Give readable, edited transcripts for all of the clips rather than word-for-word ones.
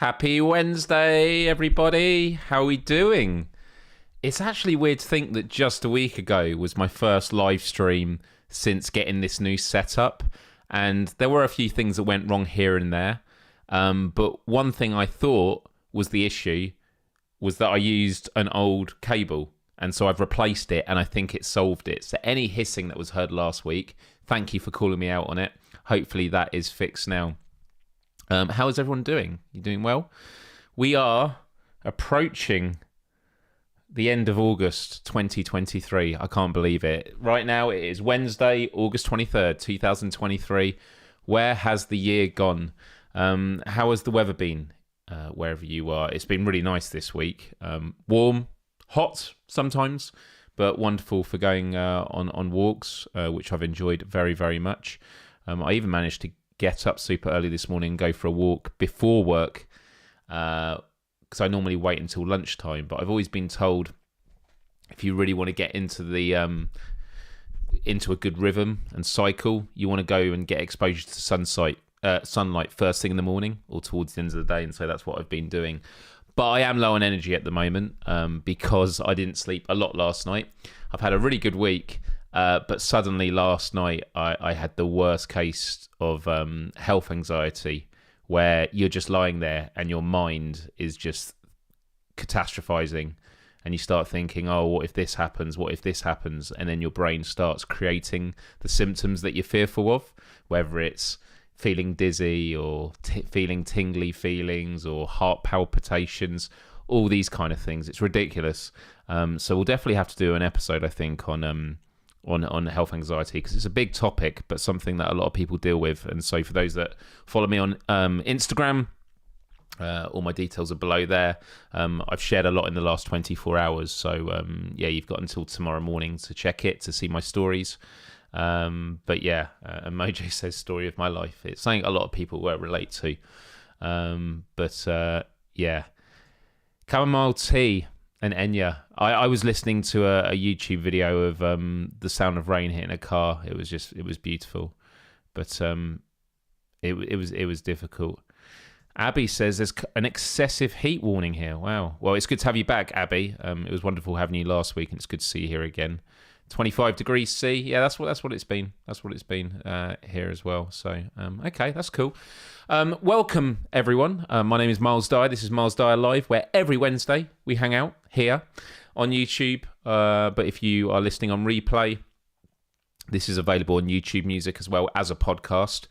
Happy Wednesday, everybody. How are we doing? It's actually weird to think that just a week ago was my first live stream since getting this new setup. And there were a few things that went wrong here and there. But one thing I thought was the issue was that I used an old cable. And so I've replaced it and I think it solved it. So any hissing that was heard last week, thank you for calling me out on it. Hopefully that is fixed now. How is everyone doing? You doing well? We are approaching the end of August 2023. I can't believe it. Right now it is Wednesday, August 23rd, 2023. Where has the year gone? How has the weather been wherever you are? It's been really nice this week. Warm, hot sometimes, but wonderful for going on walks, which I've enjoyed very, very much. I even managed to get up super early this morning and go for a walk before work because I normally wait until lunchtime, but I've always been told if you really want to get into the into a good rhythm and cycle, you want to go and get exposure to sunlight first thing in the morning or towards the end of the day, and so that's what I've been doing. But I am low on energy at the moment because I didn't sleep a lot last night. I've had a really good week, but suddenly last night I had the worst case of health anxiety where you're just lying there and your mind is just catastrophizing and you start thinking, oh, what if this happens? What if this happens? And then your brain starts creating the symptoms that you're fearful of, whether it's feeling dizzy or feeling tingly feelings or heart palpitations, all these kind of things. It's ridiculous. So we'll definitely have to do an episode, I think, on health anxiety because it's a big topic, but something that a lot of people deal with. And so for those that follow me on Instagram, all my details are below there. I've shared a lot in the last 24 hours. So yeah, you've got until tomorrow morning to check it, to see my stories. But yeah, and Mojo says story of my life. It's something a lot of people will relate to. Yeah, chamomile tea and Enya. I was listening to a YouTube video of the sound of rain hitting a car. It was beautiful, but it was difficult. Abby says there's an excessive heat warning here. Wow. Well, it's good to have you back, Abby. It was wonderful having you last week, and it's good to see you here again. 25 degrees C. Yeah, that's what it's been. That's what it's been here as well. So, okay, that's cool. Welcome, everyone. My name is Myles Dyer. This is Myles Dyer Live, where every Wednesday we hang out here on YouTube. But if you are listening on replay, this is available on YouTube Music as well as a podcast.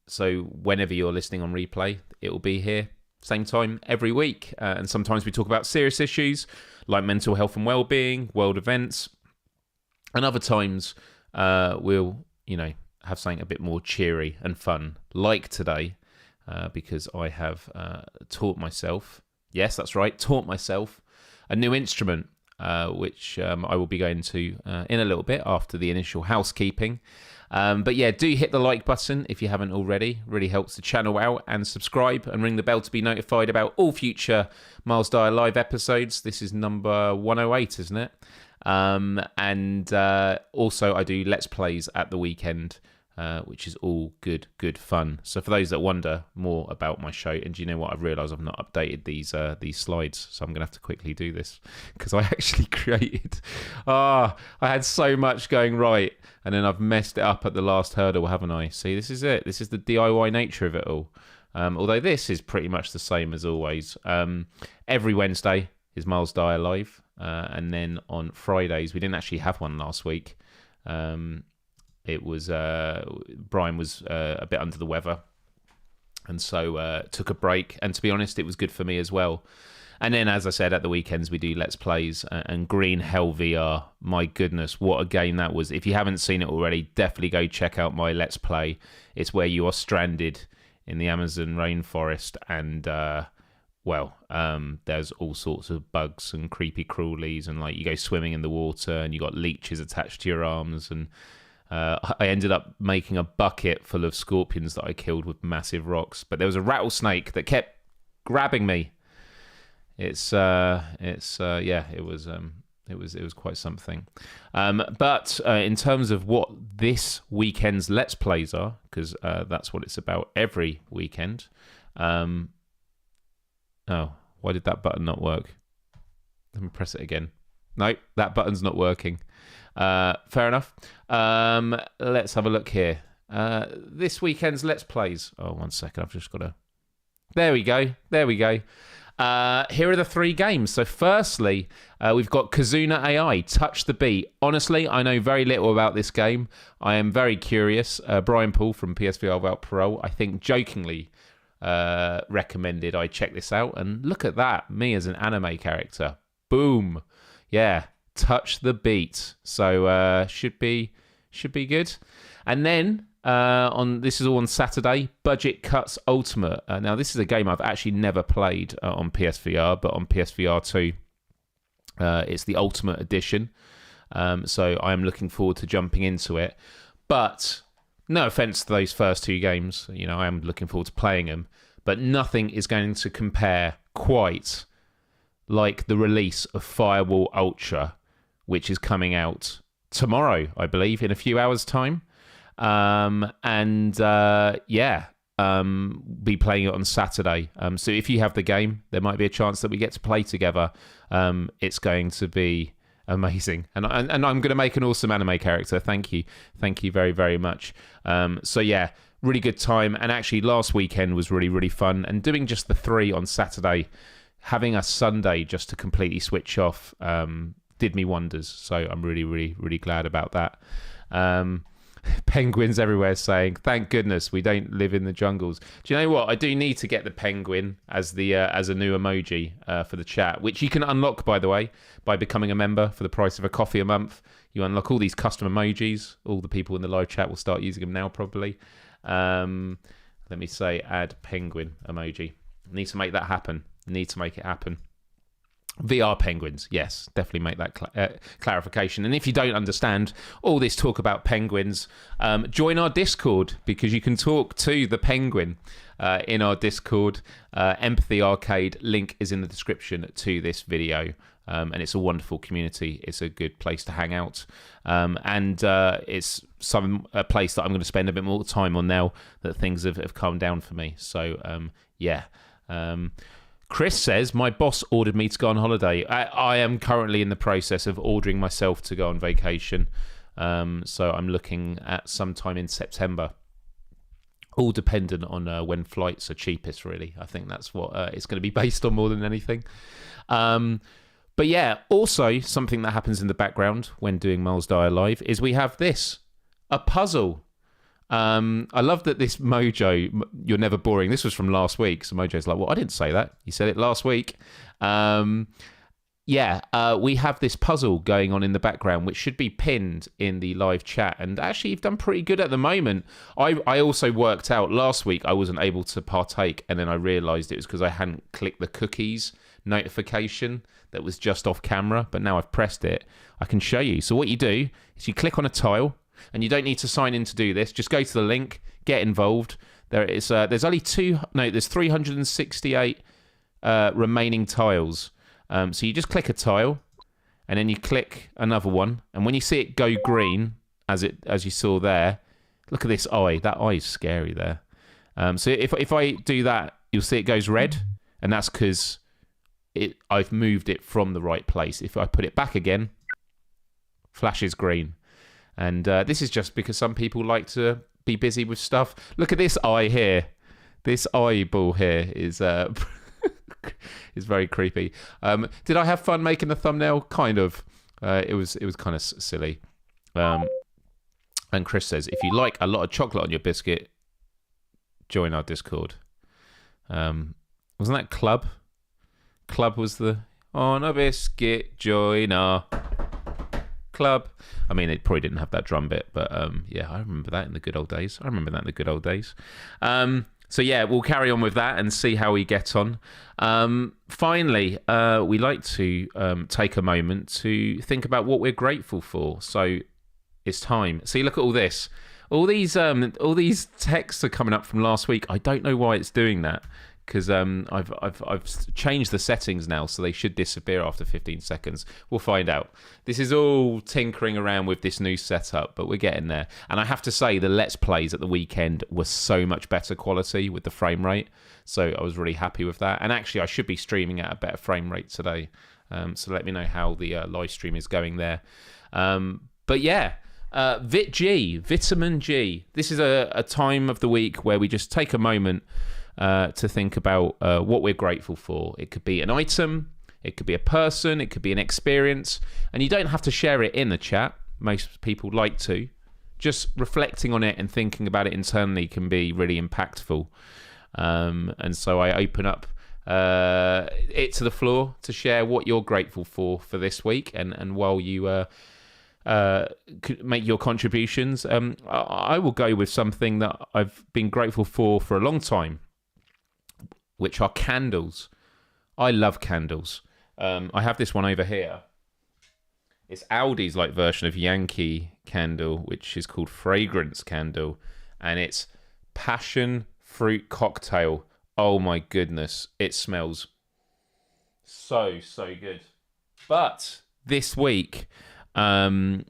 So whenever you're listening on replay, it will be here same time every week. And sometimes we talk about serious issues like mental health and well-being, world events. And other times we'll, have something a bit more cheery and fun, like today, because I have taught myself, yes, that's right, taught myself a new instrument, which I will be going to in a little bit after the initial housekeeping. But yeah, do hit the like button if you haven't already. Really helps the channel out, and subscribe and ring the bell to be notified about all future Myles Dyer Live episodes. This is number 108, isn't it? And also I do Let's Plays at the weekend, which is all good fun. So for those that wonder more about my show, and do you know what? I've realised I've not updated these slides, so I'm going to have to quickly do this because I actually created... I had so much going right, and then I've messed it up at the last hurdle, haven't I? See, this is it. This is the DIY nature of it all. Although this is pretty much the same as always. Every Wednesday is Myles Dyer Live. And then on Fridays, we didn't actually have one last week. It was Brian was a bit under the weather, and so took a break. And to be honest, it was good for me as well. And then, as I said, at the weekends we do Let's Plays and Green Hell VR. My goodness, what a game that was! If you haven't seen it already, definitely go check out my Let's Play. It's where you are stranded in the Amazon rainforest and there's all sorts of bugs and creepy crawlies, and like you go swimming in the water and you got leeches attached to your arms, and I ended up making a bucket full of scorpions that I killed with massive rocks. But there was a rattlesnake that kept grabbing me. It was quite something. But in terms of what this weekend's Let's Plays are, because that's what it's about every weekend. Oh, why did that button not work? Let me press it again. No, that button's not working. Fair enough. Let's have a look here. This weekend's Let's Plays. Oh, 1 second. I've just got to... There we go. Here are the 3 games. So firstly, we've got Kazuna AI, Touch the Beat. Honestly, I know very little about this game. I am very curious. Brian Paul from PSVR Without Parole, I think jokingly recommended I check this out. And look at that. Me as an anime character. Boom. Yeah. Touch the Beat. So should be good. And then this is all on Saturday, Budget Cuts Ultimate. Now this is a game I've actually never played on PSVR, but on PSVR 2 it's the Ultimate Edition. So I am looking forward to jumping into it. But no offense to those first 2 games, I am looking forward to playing them, but nothing is going to compare quite like the release of Firewall Ultra, which is coming out tomorrow, I believe, in a few hours' time. Be playing it on Saturday. So if you have the game, there might be a chance that we get to play together. It's going to be amazing, and I'm going to make an awesome anime character. Thank you very, very much. Really good time, and actually last weekend was really, really fun. And doing just the 3 on Saturday, having a Sunday just to completely switch off, did me wonders. So I'm really, really, really glad about that. Penguins everywhere saying, thank goodness we don't live in the jungles. Do you know what? I do need to get the penguin as a new emoji for the chat, which you can unlock, by the way, by becoming a member for the price of a coffee a month. You unlock all these custom emojis. All the people in the live chat will start using them now, probably. Let me say add penguin emoji. Need to make that happen. Need to make it happen. VR penguins, yes, definitely make that clarification. And if you don't understand all this talk about penguins, join our Discord, because you can talk to the penguin in our Discord. Empathy Arcade, link is in the description to this video. And it's a wonderful community. It's a good place to hang out. It's a place that I'm going to spend a bit more time on now that things have calmed down for me. So, Chris says, my boss ordered me to go on holiday. I am currently in the process of ordering myself to go on vacation. So I'm looking at sometime in September. All dependent on when flights are cheapest, really. I think that's what it's going to be based on more than anything. But yeah, also something that happens in the background when doing Myles Dyer Live is we have a puzzle. I love that this Mojo, you're never boring. This was from last week. So Mojo's like, well, I didn't say that. You said it last week. We have this puzzle going on in the background, which should be pinned in the live chat. And actually, you've done pretty good at the moment. I also worked out last week I wasn't able to partake. And then I realised it was because I hadn't clicked the cookies notification that was just off camera. But now I've pressed it. I can show you. So what you do is you click on a tile. And you don't need to sign in to do this. Just go to the link, get involved. There's only there's 368 remaining tiles. So you just click a tile, and then you click another one. And when you see it go green, as you saw there, look at this eye. That eye is scary there. So if I do that, you'll see it goes red, and that's because I've moved it from the right place. If I put it back again, flashes green. And this is just because some people like to be busy with stuff. Look at this eye here. This eyeball here is is very creepy. Did I have fun making the thumbnail? Kind of. It was kind of silly. And Chris says, if you like a lot of chocolate on your biscuit, join our Discord. Wasn't that Club? Club was the on a biscuit, join our club. I mean, it probably didn't have that drum bit, but I remember that in the good old days. So yeah, we'll carry on with that and see how we get on. Finally, we like to take a moment to think about what we're grateful for. So it's time. See, look at all this. All these texts are coming up from last week. I don't know why it's doing that. because I've changed the settings now, so they should disappear after 15 seconds. We'll find out. This is all tinkering around with this new setup, but we're getting there. And I have to say, the Let's Plays at the weekend were so much better quality with the frame rate, so I was really happy with that. And actually, I should be streaming at a better frame rate today, so let me know how the live stream is going there. But yeah, Vitamin G. This is a time of the week where we just take a moment to think about what we're grateful for. It could be an item, it could be a person, it could be an experience, and you don't have to share it in the chat. Most people like to. Just reflecting on it and thinking about it internally can be really impactful. And so I open up it to the floor to share what you're grateful for this week, and while you make your contributions, I will go with something that I've been grateful for a long time, which are candles. I love candles. I have this one over here. It's Aldi's version of Yankee Candle, which is called Fragrance Candle, and it's passion fruit cocktail. Oh my goodness, it smells so good. But this week, a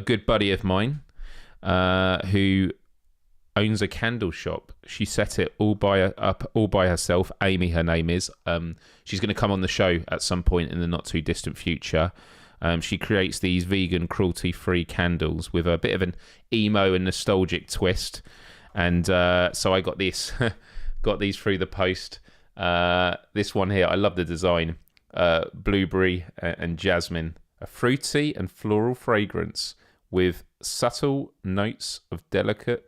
good buddy of mine who owns a candle shop, she set it all by herself. Amy, her name is. She's going to come on the show at some point in the not too distant future. She creates these vegan, cruelty-free candles with a bit of an emo and nostalgic twist. And so I got this, got these through the post. This one here, I love the design. Blueberry and jasmine, a fruity and floral fragrance with subtle notes of delicate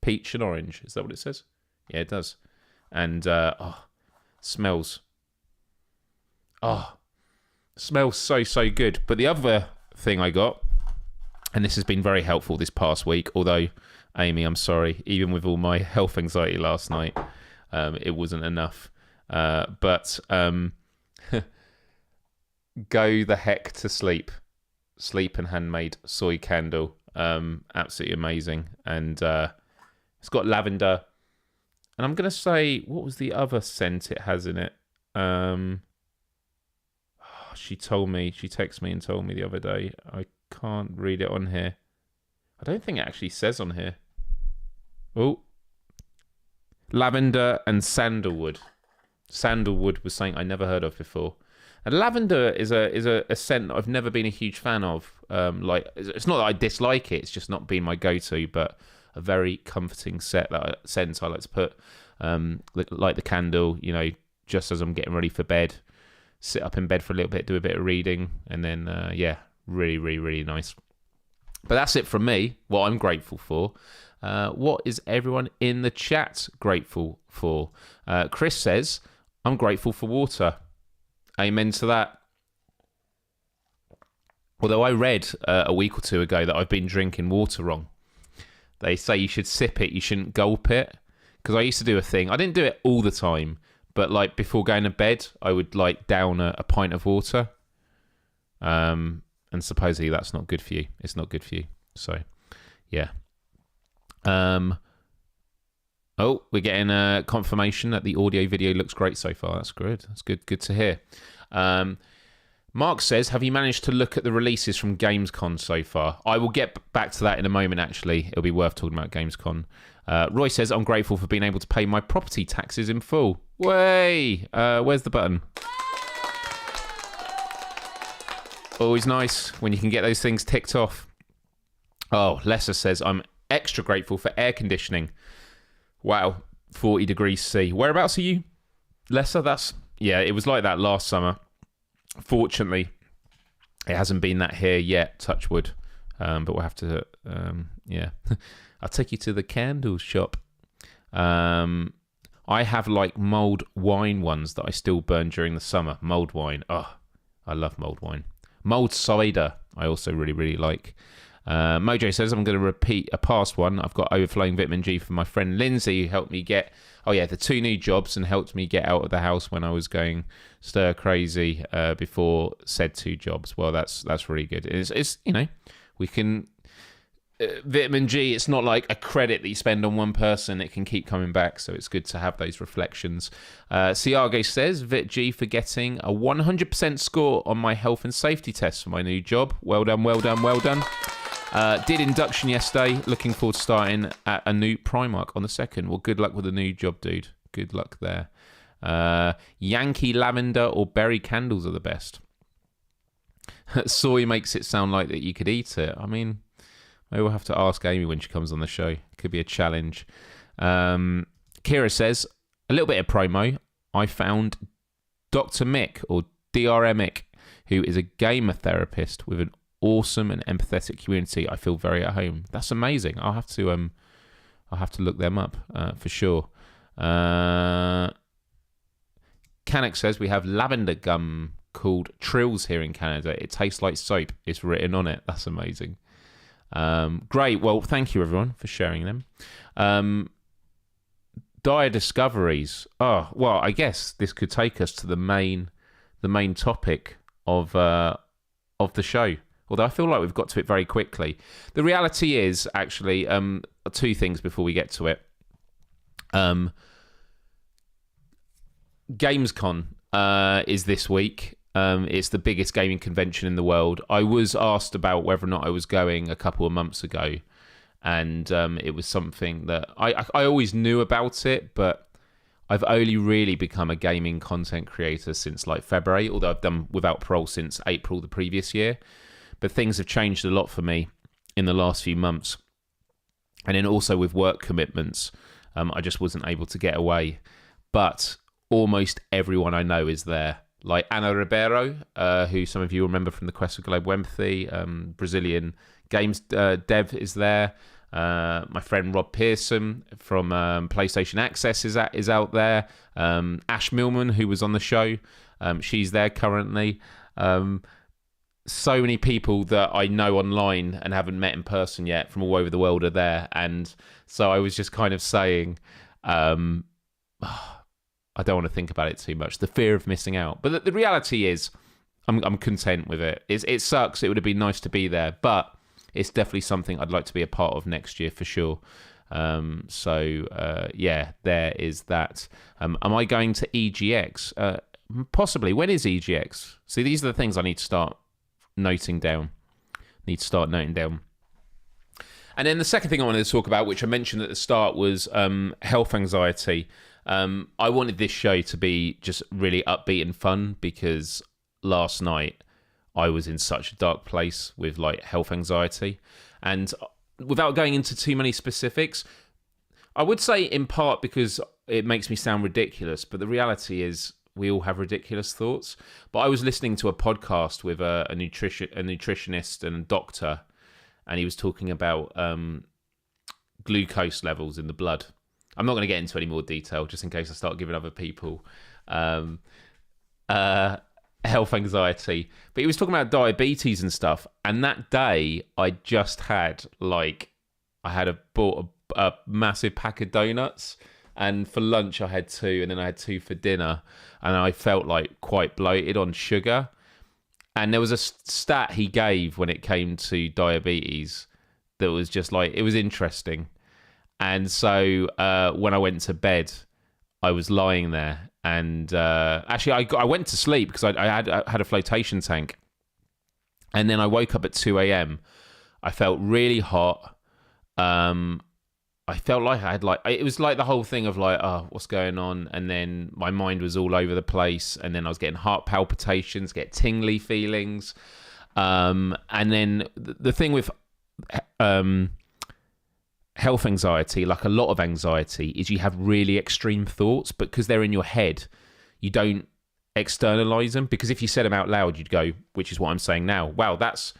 peach and orange. Is that what it says? Yeah, it does. And smells so good. But the other thing I got, and this has been very helpful this past week, although Amy, I'm sorry, even with all my health anxiety last night, it wasn't enough. But go the heck to sleep. Sleep and Handmade soy candle. Absolutely amazing. And it's got lavender. And I'm going to say, what was the other scent it has in it? She texted me and told me the other day. I can't read it on here. I don't think it actually says on here. Oh. Lavender and sandalwood. Sandalwood was something I never heard of before. And lavender is a scent that I've never been a huge fan of. It's not that I dislike it, it's just not been my go-to, but a very comforting scent I like to put, like the candle, just as I'm getting ready for bed. Sit up in bed for a little bit, do a bit of reading, and then, really, really, really nice. But that's it from me, what I'm grateful for. What is everyone in the chat grateful for? Chris says, I'm grateful for water. Amen to that. Although I read a week or two ago that I've been drinking water wrong. They say you should sip it, you shouldn't gulp it. Because I used to do a thing. I didn't do it all the time, but before going to bed, I would down a pint of water. And supposedly that's not good for you. It's not good for you. So, yeah. Oh, we're getting a confirmation that the audio video looks great so far. That's good. That's good. Good to hear. Mark says, have you managed to look at the releases from Gamescom so far? I will get back to that in a moment, actually. It'll be worth talking about Gamescom. Roy says, I'm grateful for being able to pay my property taxes in full. Way! Where's the button? Always nice when you can get those things ticked off. Oh, Lesser says, I'm extra grateful for air conditioning. Wow, 40 degrees C. Whereabouts are you, Lesser? It was like that last summer. Fortunately, it hasn't been that here yet, touch wood. But we'll have to, I'll take you to the candle shop. I have mulled wine ones that I still burn during the summer. Mulled wine. Oh, I love mulled wine. Mulled cider, I also really, really like. Mojo says, I'm going to repeat a past one. I've got overflowing vitamin G from my friend Lindsay, who helped me get, the 2 new jobs and helped me get out of the house when I was going stir crazy before said 2 jobs. Well, that's really good. It's we can vitamin G, it's not like a credit that you spend on one person. It can keep coming back, so it's good to have those reflections. Ciago says, Vit G for getting a 100% score on my health and safety test for my new job. Well done, well done, well done. Did induction yesterday. Looking forward to starting at a new Primark on the 2nd. Well, good luck with the new job, dude. Good luck there. Yankee lavender or berry candles are the best. Soy makes it sound like that you could eat it. I mean, maybe we'll have to ask Amy when she comes on the show. Could be a challenge. Kira says, a little bit of promo. I found Dr. Mick, or DRM Mick, who is a gamer therapist with an awesome and empathetic community. I feel very at home. That's amazing. I'll have to look them up for sure. Canuck says we have lavender gum called Trills here in Canada. It tastes like soap. It's written on it. That's amazing. Great. Well, thank you everyone for sharing them. Dire discoveries. Oh, well, I guess this could take us to the main topic of the show. Although I feel like we've got to it very quickly. The reality is actually two things before we get to it. Gamescom is this week. It's the biggest gaming convention in the world. I was asked about whether or not I was going a couple of months ago, and it was something that I always knew about it, but I've only really become a gaming content creator since like February, although I've done Without Parole since April the previous year. But things have changed a lot for me in the last few months. And then also with work commitments, I just wasn't able to get away. But almost everyone I know is there. Like Ana Ribeiro, who some of you remember from the Quest for Global Empathy, Brazilian games dev is there. My friend Rob Pearson from PlayStation Access is out there. Ash Millman, who was on the show, she's there currently. So many people that I know online and haven't met in person yet from all over the world are there. And so I was just kind of saying, I don't want to think about it too much. The fear of missing out. But the reality is, I'm content with it. It sucks. It would have been nice to be there. But it's definitely something I'd like to be a part of next year for sure. Yeah, there is that. Am I going to EGX? Possibly. When is EGX? See, these are the things I need to start noting down. And then the second thing I wanted to talk about, which I mentioned at the start, was health anxiety. I wanted this show to be just really upbeat and fun because last night I was in such a dark place with like health anxiety. And without going into too many specifics, I would say in part because it makes me sound ridiculous, but the reality is we all have ridiculous thoughts. But I was listening to a podcast with a nutritionist and a doctor, and he was talking about glucose levels in the blood. I'm not going to get into any more detail, just in case I start giving other people health anxiety. But he was talking about diabetes and stuff. And that day, I just had bought a massive pack of donuts. And for lunch, I had 2, and then I had 2 for dinner. And I felt like quite bloated on sugar. And there was a stat he gave when it came to diabetes that was just like, it was interesting. And so when I went to bed, I was lying there. And actually, I went to sleep because I had a flotation tank. And then I woke up at 2 a.m. I felt really hot. I felt like I had it was like the whole thing of like, oh, what's going on? And then my mind was all over the place. And then I was getting heart palpitations, get tingly feelings. And then the thing with health anxiety, like a lot of anxiety, is you have really extreme thoughts, but because they're in your head, you don't externalize them. Because if you said them out loud, you'd go, which is what I'm saying now. Wow, that's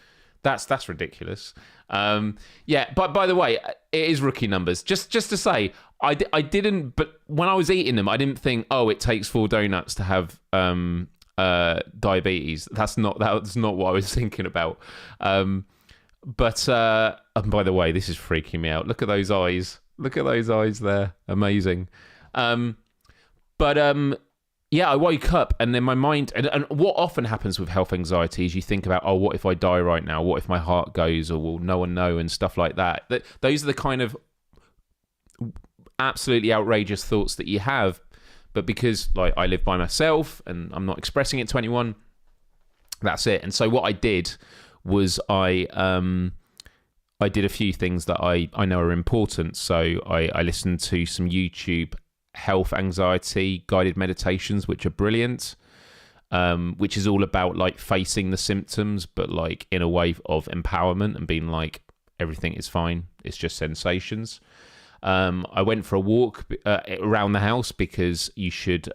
ridiculous. Yeah, but by the way, it is rookie numbers. Just to say, I didn't. But when I was eating them, I didn't think, oh, it takes 4 donuts to have diabetes. That's not what I was thinking about. But and by the way, this is freaking me out. Look at those eyes. Look at those eyes there. Amazing. But yeah, I woke up and then my mind, and what often happens with health anxiety is you think about, oh, what if I die right now? What if my heart goes, or will no one know, and stuff like that. Those are the kind of absolutely outrageous thoughts that you have. But because like I live by myself and I'm not expressing it to anyone, that's it. And so what I did was I did a few things that I know are important. So I listened to some YouTube health anxiety guided meditations, which are brilliant, which is all about like facing the symptoms, but like in a way of empowerment and being like, everything is fine. It's just sensations. I went for a walk around the house because you should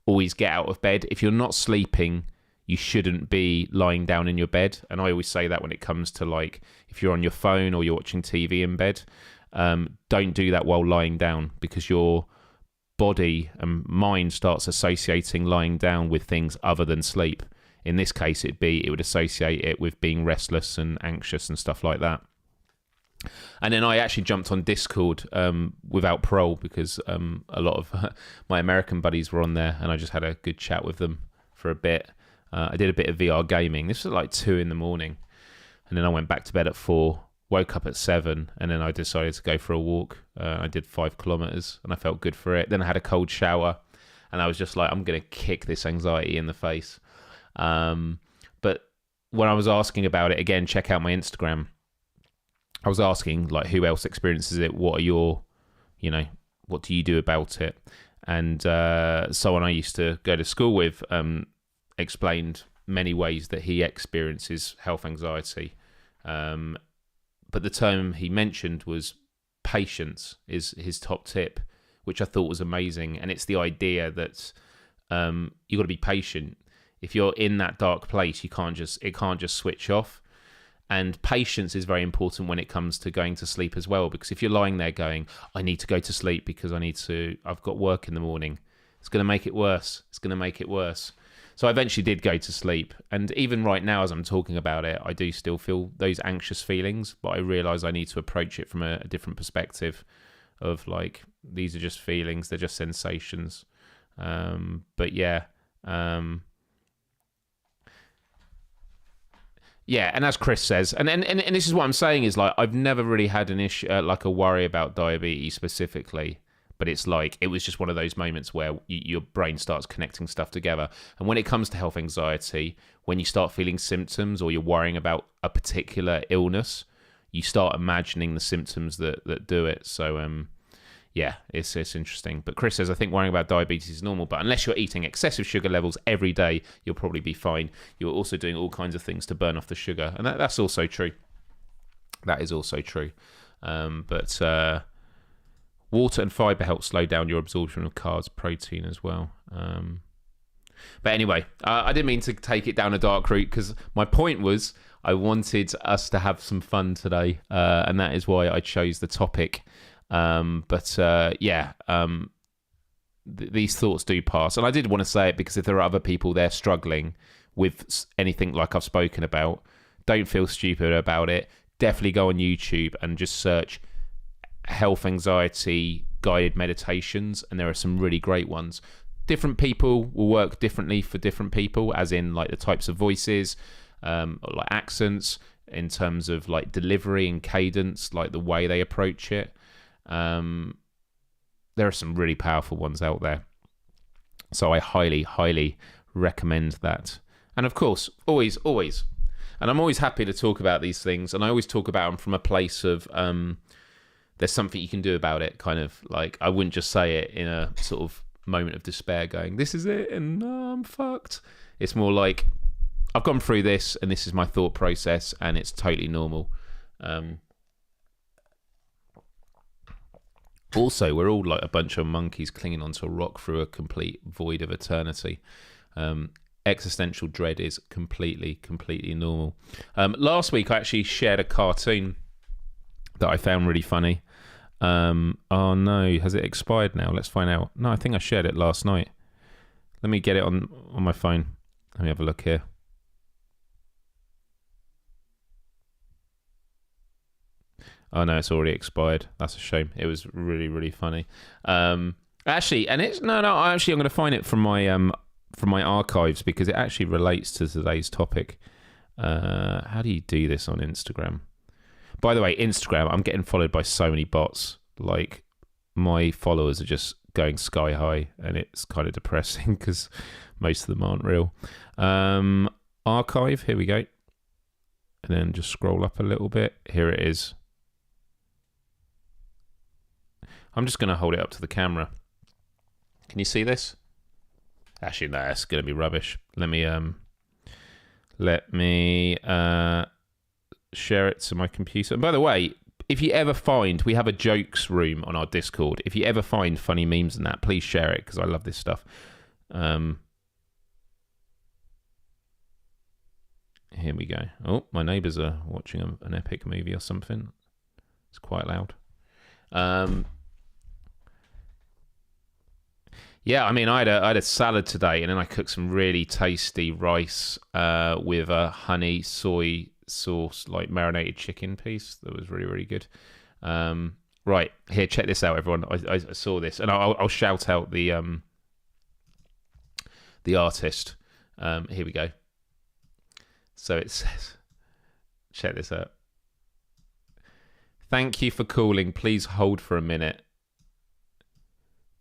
always get out of bed. If you're not sleeping, you shouldn't be lying down in your bed. And I always say that when it comes to like, if you're on your phone or you're watching TV in bed, don't do that while lying down, because your body and mind starts associating lying down with things other than sleep. In this case, it would associate it with being restless and anxious and stuff like that. And then I actually jumped on Discord without parole, because a lot of my American buddies were on there, and I just had a good chat with them for a bit. I did a bit of VR gaming. This was like 2 a.m, and then I went back to bed at 4, woke up at 7, and then I decided to go for a walk. I did 5 kilometers, and I felt good for it. Then I had a cold shower, and I was just like, I'm going to kick this anxiety in the face. But when I was asking about it, again, check out my Instagram. I was asking like, who else experiences it? What are your, what do you do about it? And someone I used to go to school with explained many ways that he experiences health anxiety. But the term he mentioned was patience is his top tip, which I thought was amazing. And it's the idea that you got to be patient. If you're in that dark place, it can't just switch off. And patience is very important when it comes to going to sleep as well, because if you're lying there going, I need to go to sleep because I've got work in the morning, it's going to make it worse. So I eventually did go to sleep. And even right now, as I'm talking about it, I do still feel those anxious feelings, but I realize I need to approach it from a different perspective of like, these are just feelings, they're just sensations. But yeah. Yeah, and as Chris says, and this is what I'm saying is like, I've never really had an issue, like a worry about diabetes specifically, but it's like, it was just one of those moments where your brain starts connecting stuff together. And when it comes to health anxiety, when you start feeling symptoms or you're worrying about a particular illness, you start imagining the symptoms that do it. So, yeah, it's interesting. But Chris says, I think worrying about diabetes is normal, but unless you're eating excessive sugar levels every day, you'll probably be fine. You're also doing all kinds of things to burn off the sugar. And that's also true. That is also true. But water and fiber help slow down your absorption of carbs, protein as well. But anyway, I didn't mean to take it down a dark route, because my point was I wanted us to have some fun today. And that is why I chose the topic. These thoughts do pass. And I did want to say it because if there are other people there struggling with anything like I've spoken about, don't feel stupid about it. Definitely go on YouTube and just search health anxiety guided meditations, and there are some really great ones. Different people will work differently for different people, as in like the types of voices, like accents, in terms of like delivery and cadence, like the way they approach it. There are some really powerful ones out there, so I highly, highly recommend that. And of course, always, and I'm always happy to talk about these things, and I always talk about them from a place of there's something you can do about it, kind of like, I wouldn't just say it in a sort of moment of despair going, this is it and I'm fucked. It's more like, I've gone through this and this is my thought process and it's totally normal. Also, we're all like a bunch of monkeys clinging onto a rock through a complete void of eternity. Existential dread is completely normal. Last week, I actually shared a cartoon that I found really funny. Oh no, has it expired now? Let's find out. No, I think I shared it last night. Let me get it on my phone. Let me have a look here. Oh no, it's already expired. That's a shame. It was really funny. Actually, and it's no. I'm going to find it from my archives because it actually relates to today's topic. How do you do this on Instagram? By the way, Instagram, I'm getting followed by so many bots. Like, my followers are just going sky high, and it's kind of depressing because most of them aren't real. Archive, here we go. And then just scroll up a little bit. Here it is. I'm just going to hold it up to the camera. Can you see this? Actually, no, it's going to be rubbish. Let me share it to my computer. And by the way, if you ever find, we have a jokes room on our Discord. If you ever find funny memes and that, please share it because I love this stuff. Here we go. Oh, my neighbours are watching an epic movie or something. It's quite loud. Yeah, I mean, I had a salad today, and then I cooked some really tasty rice with a honey soy sauce, like marinated chicken piece. That was really, really good. Right, here, check this out, everyone. I saw this, and I'll shout out the artist. Here we go. So it says, check this out. Thank you for calling. Please hold for a minute.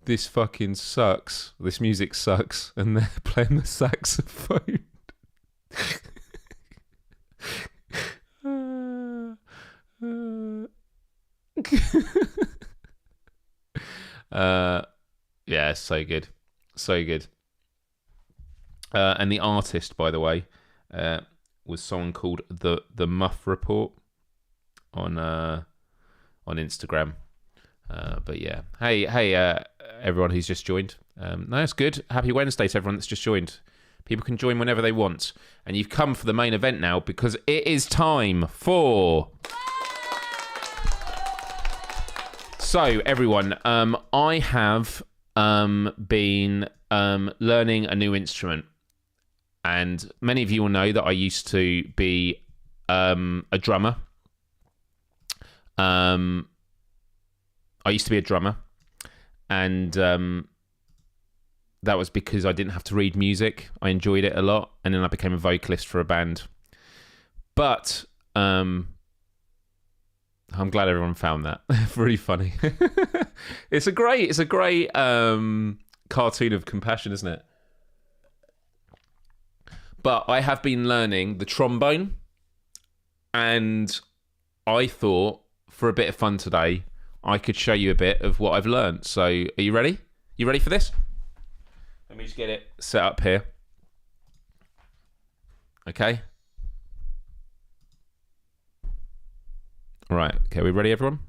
This fucking sucks. This music sucks. And they're playing the saxophone. Yeah, so good. So good. And the artist, by the way, was someone called the Muff Report on Instagram. But yeah, hey, everyone who's just joined. No, it's good. Happy Wednesday to everyone that's just joined. People can join whenever they want, and you've come for the main event now because it is time for. So everyone, I have been learning a new instrument, and many of you will know that I used to be a drummer. I used to be a drummer, and that was because I didn't have to read music. I enjoyed it a lot, and then I became a vocalist for a band. But I'm glad everyone found that really funny. It's a great cartoon of compassion, isn't it? But I have been learning the trombone, and I thought for a bit of fun today, I could show you a bit of what I've learned. So, are you ready? You ready for this? Let me just get it set up here. Okay. All right. Okay, we ready, everyone?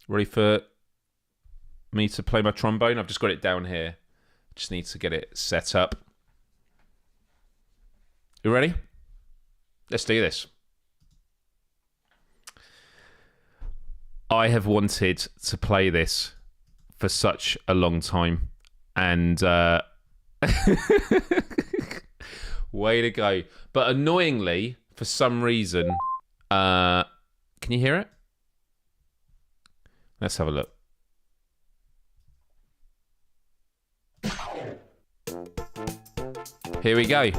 Ready for me to play my trombone? I've just got it down here. Just need to get it set up. You ready? Let's do this. I have wanted to play this for such a long time, and way to go. But annoyingly, for some reason, can you hear it? Let's have a look. Here we go.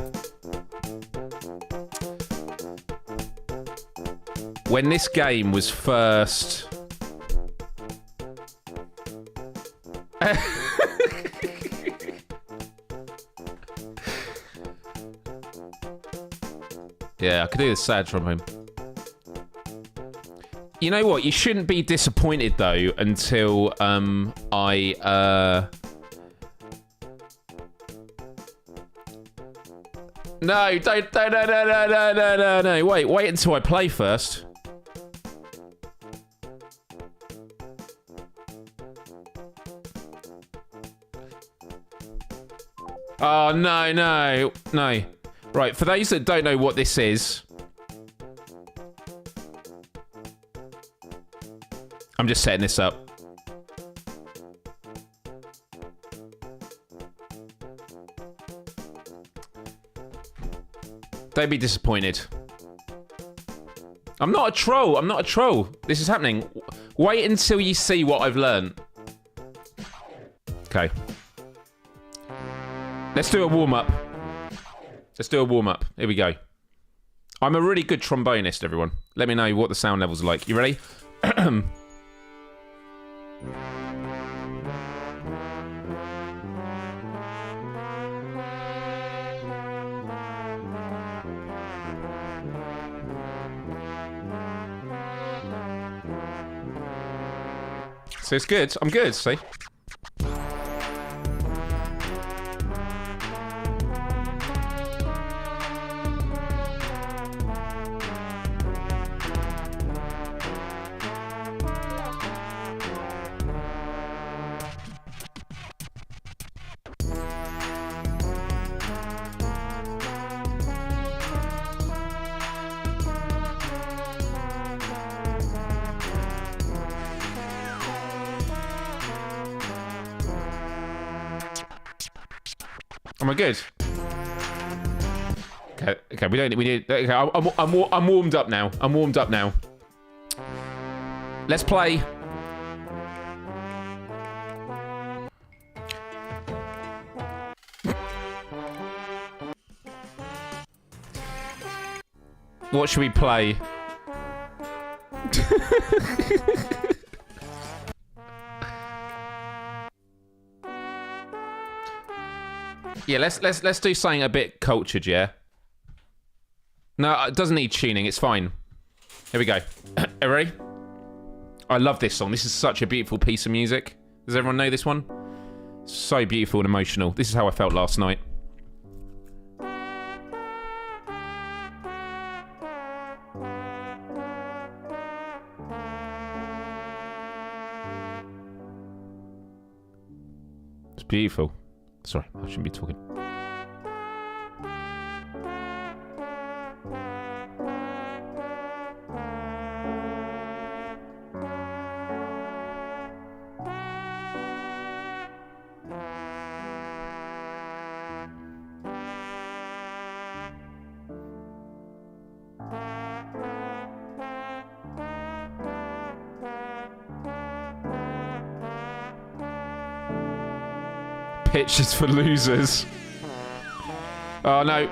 When this game was first... Yeah, I could do the sad trombone. You know what? You shouldn't be disappointed though until I No, don't no. Wait until I play first. Oh, no. Right, for those that don't know what this is, I'm just setting this up. Don't be disappointed. I'm not a troll. This is happening. Wait until you see what I've learned. Okay. Let's do a warm-up. Let's do a warm-up. Here we go. I'm a really good trombonist, everyone. Let me know what the sound levels are like. You ready? So it's good. I'm good, see? Am I good? Okay. We need. Okay, I'm warmed up now. I'm warmed up now. Let's play. What should we play? Yeah, let's do something a bit cultured, yeah? No, it doesn't need tuning, it's fine. Here we go. Ready? I love this song. This is such a beautiful piece of music. Does everyone know this one? So beautiful and emotional. This is how I felt last night. It's beautiful. Sorry, I shouldn't be talking. Pitches for losers. Oh no.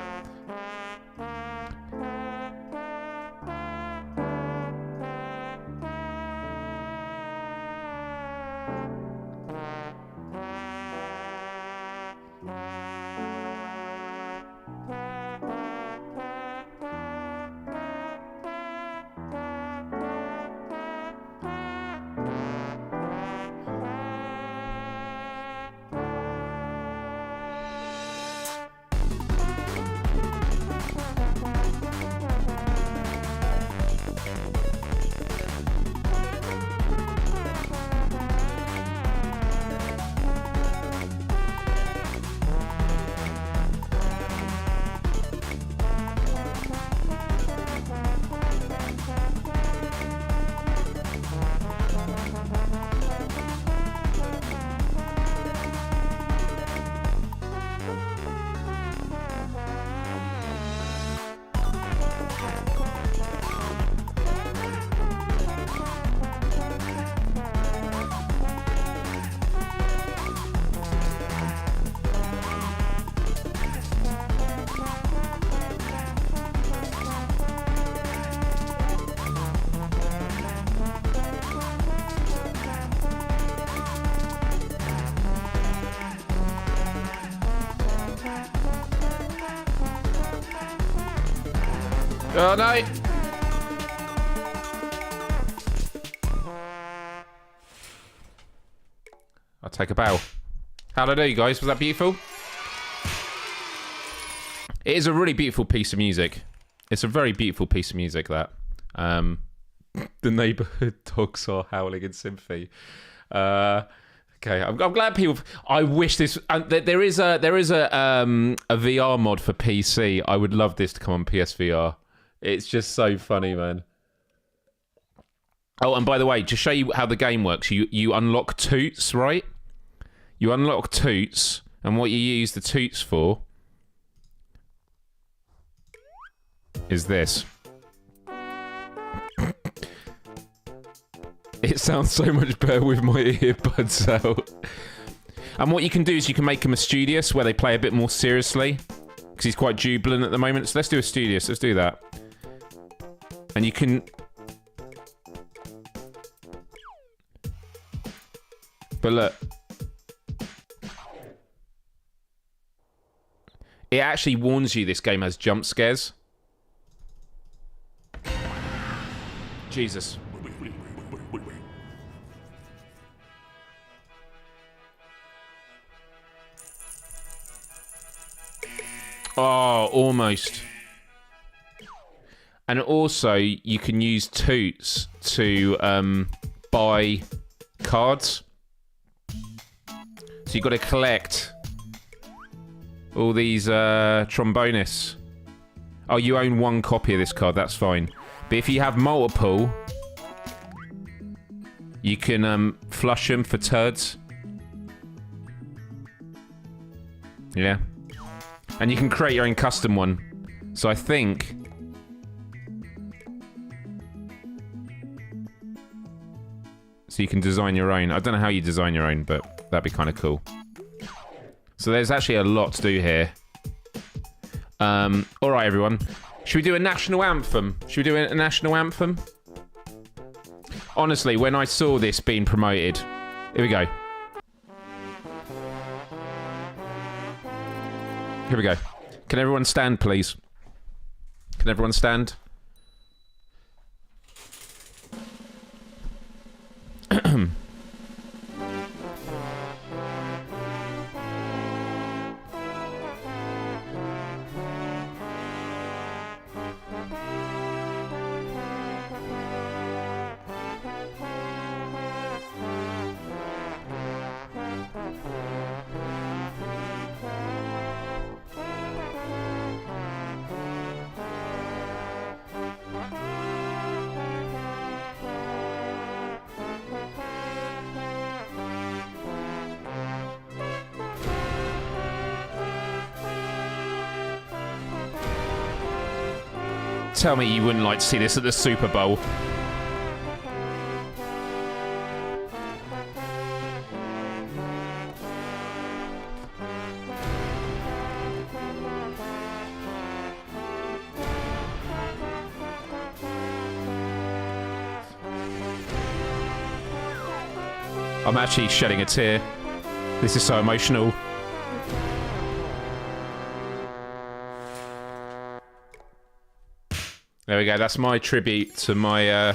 Oh no! I'll take a bow. How'd I do, you guys? Was that beautiful? It is a really beautiful piece of music. It's a very beautiful piece of music, that. The neighbourhood dogs are howling in sympathy. Okay, I'm glad people. I wish this. There is a VR mod for PC. I would love this to come on PSVR. It's just so funny, man. Oh, and by the way, to show you how the game works, you unlock toots, right? You unlock toots, and what you use the toots for is this. It sounds so much better with my earbuds out. And what you can do is you can make him a studious where they play a bit more seriously. Because he's quite jubilant at the moment. So let's do a studious. Let's do that. And you can... But look. It actually warns you this game has jump scares. Jesus. Oh, almost. And also, you can use toots to buy cards. So you've got to collect all these trombonists. Oh, you own one copy of this card, that's fine. But if you have multiple, you can flush them for turds. Yeah. And you can create your own custom one. So I think... So you can design your own. I don't know how you design your own, but that'd be kind of cool. So there's actually a lot to do here. Alright, everyone. Should we do a national anthem? Should we do a national anthem? Honestly, when I saw this being promoted... Here we go. Here we go. Can everyone stand, please? Can everyone stand? Tell me you wouldn't like to see this at the Super Bowl. I'm actually shedding a tear. This is so emotional. There we go, that's my tribute to my,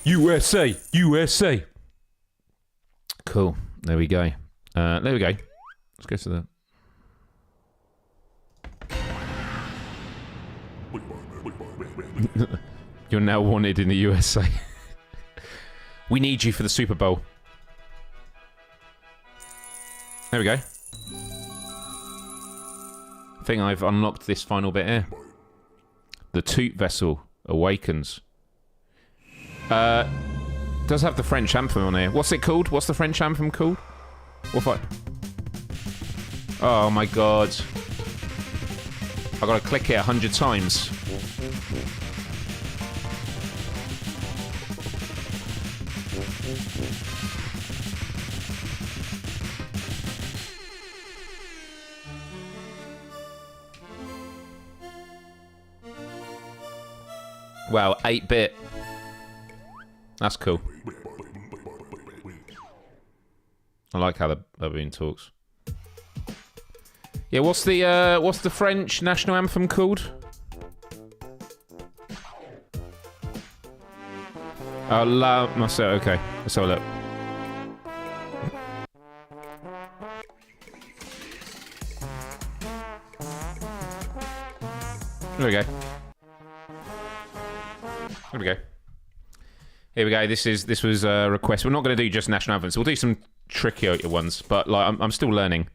USA! USA! Cool, there we go. There we go. Let's go to that. You're now wanted in the USA. We need you for the Super Bowl. There we go. I think I've unlocked this final bit here. The Toot Vessel awakens. Does have the French anthem on here. What's it called? What's the French anthem called? What if I... Oh my god. I gotta click it 100 times. Wow, 8-bit. That's cool. I like how the baboon talks. Yeah, what's the French national anthem called? Oh, La Marseille. Okay, let's have a look. There we go. There we go. Here we go. This was a request. We're not going to do just national anthems. We'll do some trickier ones, but like I'm still learning.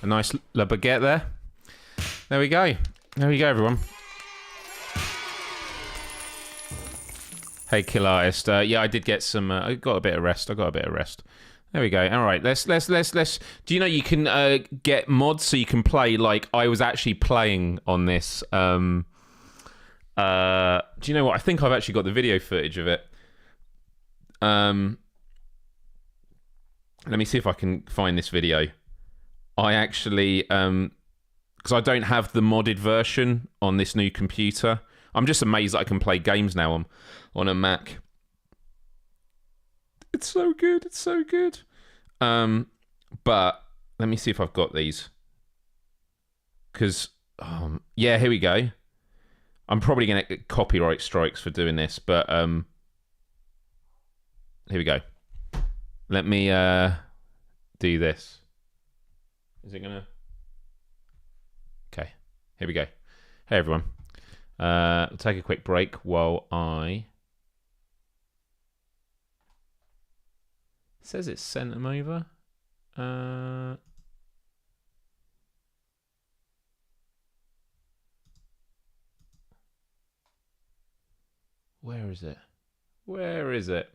A nice la baguette there. There we go. There we go, everyone. Hey, Kill Artist. Yeah, I did get some. I got a bit of rest. There we go. All right, let's. Do you know you can get mods so you can play like I was actually playing on this? Do you know what? I think I've actually got the video footage of it. Let me see if I can find this video. I actually, because I don't have the modded version on this new computer. I'm just amazed that I can play games now on a Mac. It's so good. It's so good. But let me see if I've got these. Because, yeah, here we go. I'm probably going to get copyright strikes for doing this, but here we go. Let me do this. Is it going to... Okay, here we go. Hey, everyone. We'll take a quick break while I... It says it's sent them over. Where is it? Where is it?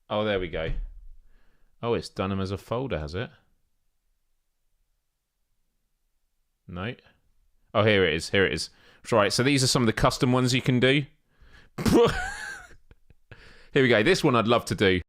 Oh, there we go. Oh, it's done them as a folder, has it? No. Oh, here it is. Here it is. Right, so these are some of the custom ones you can do. Here we go. This one I'd love to do.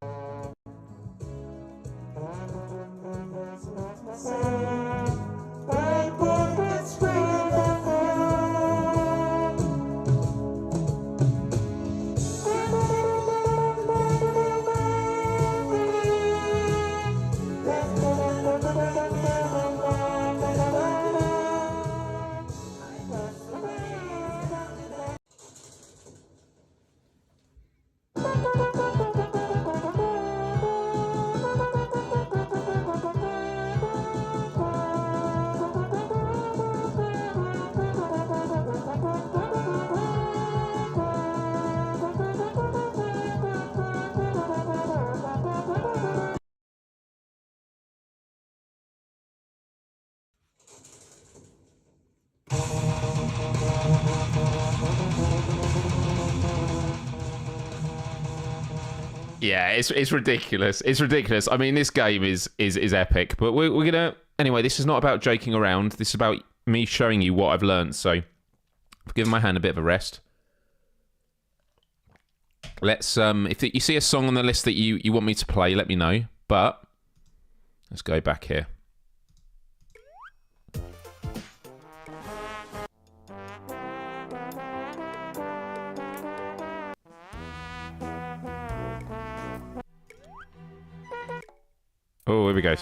Yeah, it's ridiculous. It's ridiculous. I mean, this game is epic. But we're gonna anyway. This is not about joking around. This is about me showing you what I've learned. So, I've given my hand a bit of a rest. Let's if you see a song on the list that you want me to play, let me know. But let's go back here. Oh, here we go.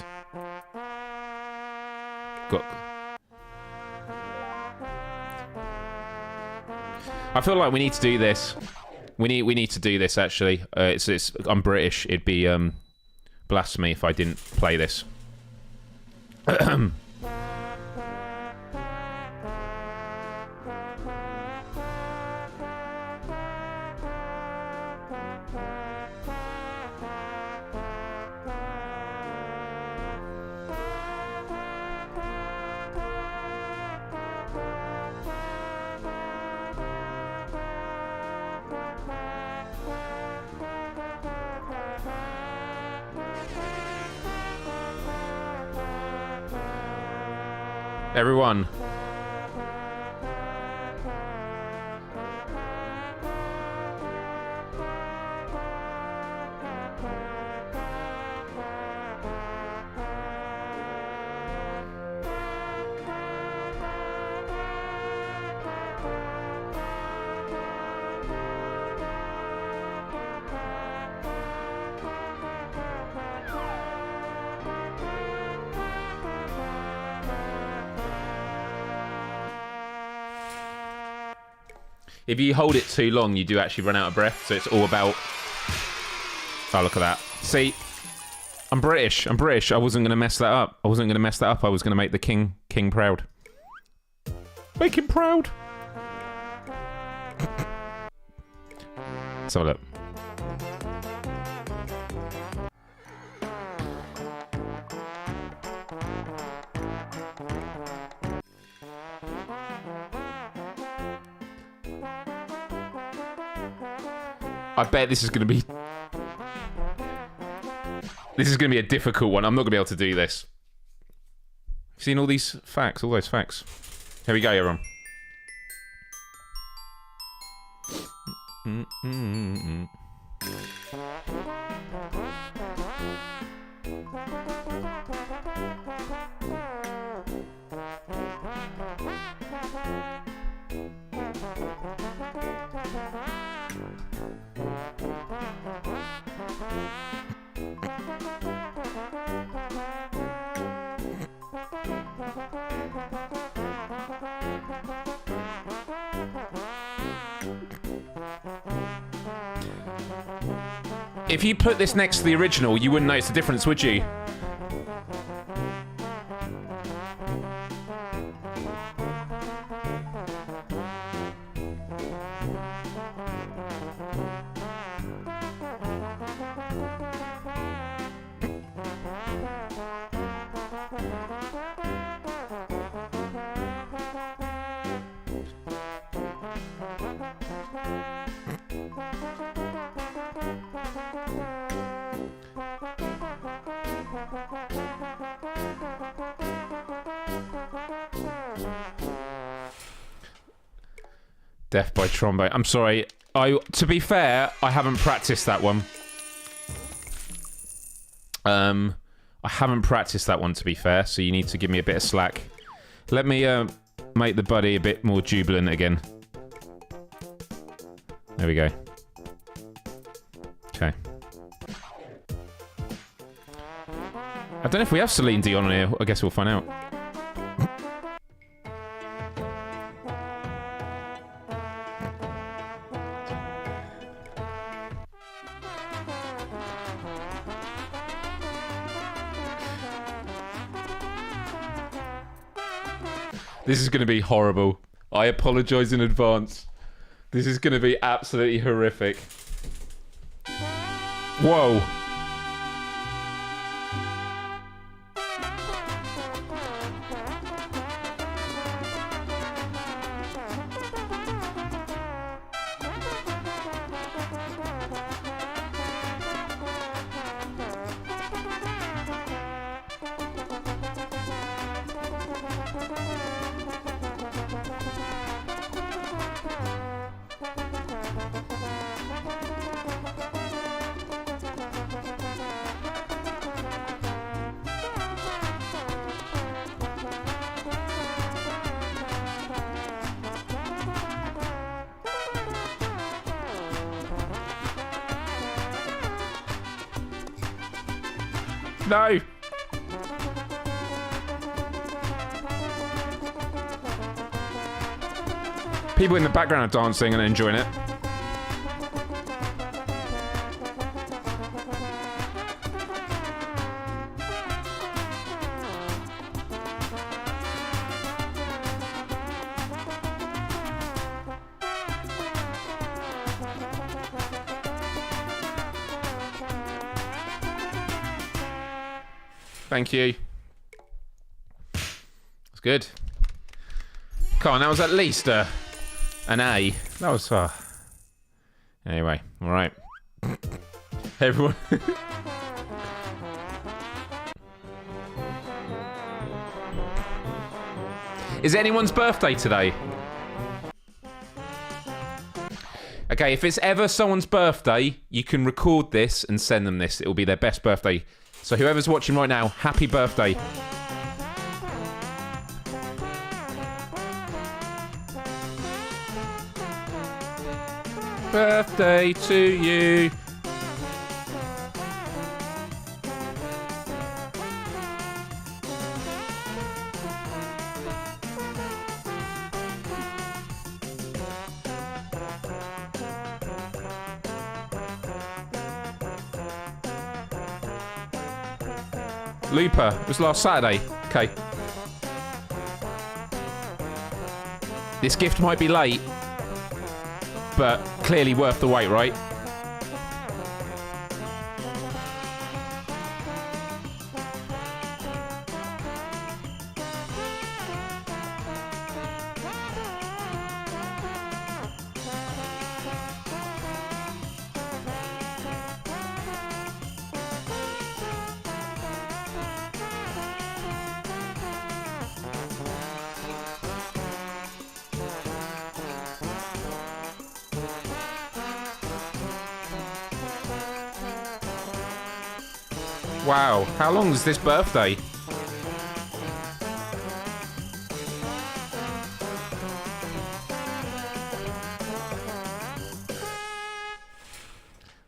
I feel like we need to do this. We need to do this actually. I'm British. It'd be blasphemy if I didn't play this. Everyone. If you hold it too long, you do actually run out of breath. So it's all about... Oh, look at that. See, I'm British. I'm British. I wasn't going to mess that up. I was going to make the king proud. Make him proud. Let's have a look. I bet this is going to be... This is going to be a difficult one. I'm not going to be able to do this. You've seen all these facts, all those facts. Here we go, everyone. If you put this next to the original, you wouldn't notice the difference, would you? Death by trombone. I'm sorry. To be fair, I haven't practiced that one. I haven't practiced that one, to be fair, so you need to give me a bit of slack. Let me make the buddy a bit more jubilant again. There we go. Okay. I don't know if we have Celine Dion on here. I guess we'll find out. This is going to be horrible. I apologise in advance. This is going to be absolutely horrific. Whoa. No! People in the background are dancing and enjoying it. Thank you. That's good. Come on, that was at least an A. That was Anyway, all right. Everyone. Is it anyone's birthday today? Okay, if it's ever someone's birthday, you can record this and send them this. It will be their best birthday. So whoever's watching right now, happy birthday. Birthday to you. Looper. It was last Saturday. Okay. This gift might be late, but clearly worth the wait, right? Wow, how long is this birthday?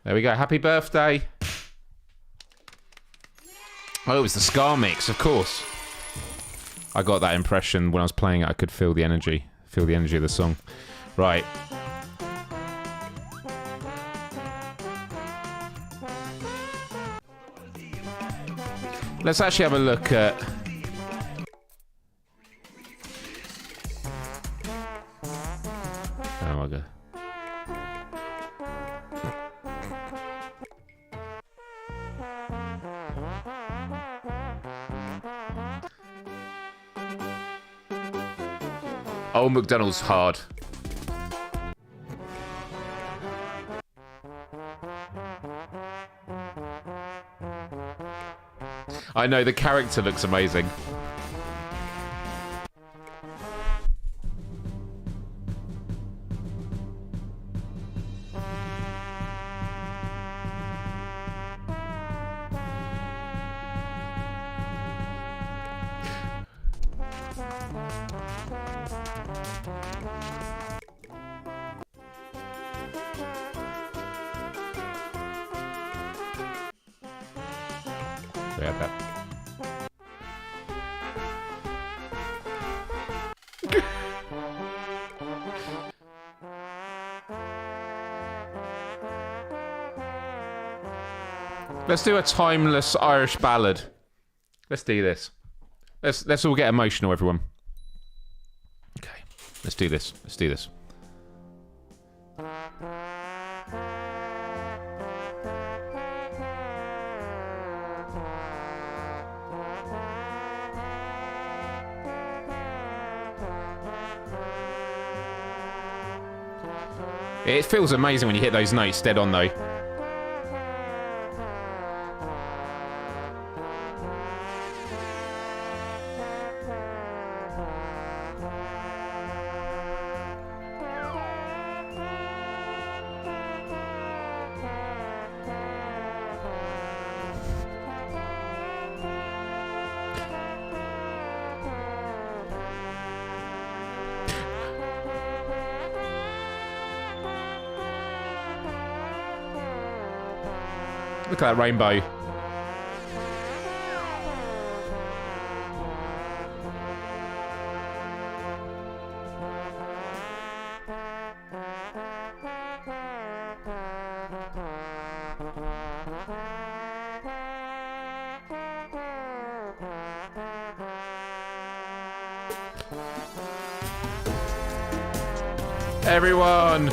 There we go. Happy birthday. Oh, it was the Scar mix, of course. I got that impression when I was playing it. I could feel the energy. Feel the energy of the song. Right. Let's actually have a look at... Oh my god. Old McDonald's hard. I know, the character looks amazing. We had that. Let's do a timeless Irish ballad. Let's do this. Let's all get emotional, everyone. Okay, let's do this. Let's do this. It feels amazing when you hit those notes dead on, though. Look at that rainbow. Everyone!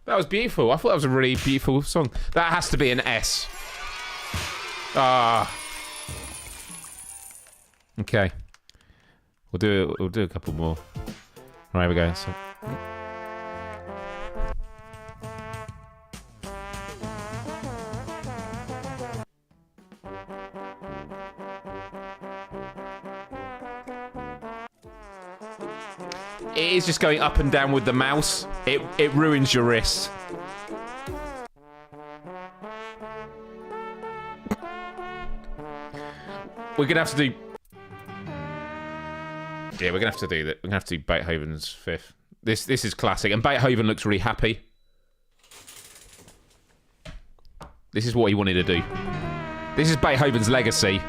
That was beautiful. I thought that was a really beautiful song. That has to be an S. Ah. Okay. We'll do a couple more. All right, here we go. So. It is just going up and down with the mouse. It ruins your wrist. We're gonna have to do. Yeah, we're gonna have to do that. We're gonna have to do Beethoven's Fifth. This is classic, and Beethoven looks really happy. This is what he wanted to do. This is Beethoven's legacy.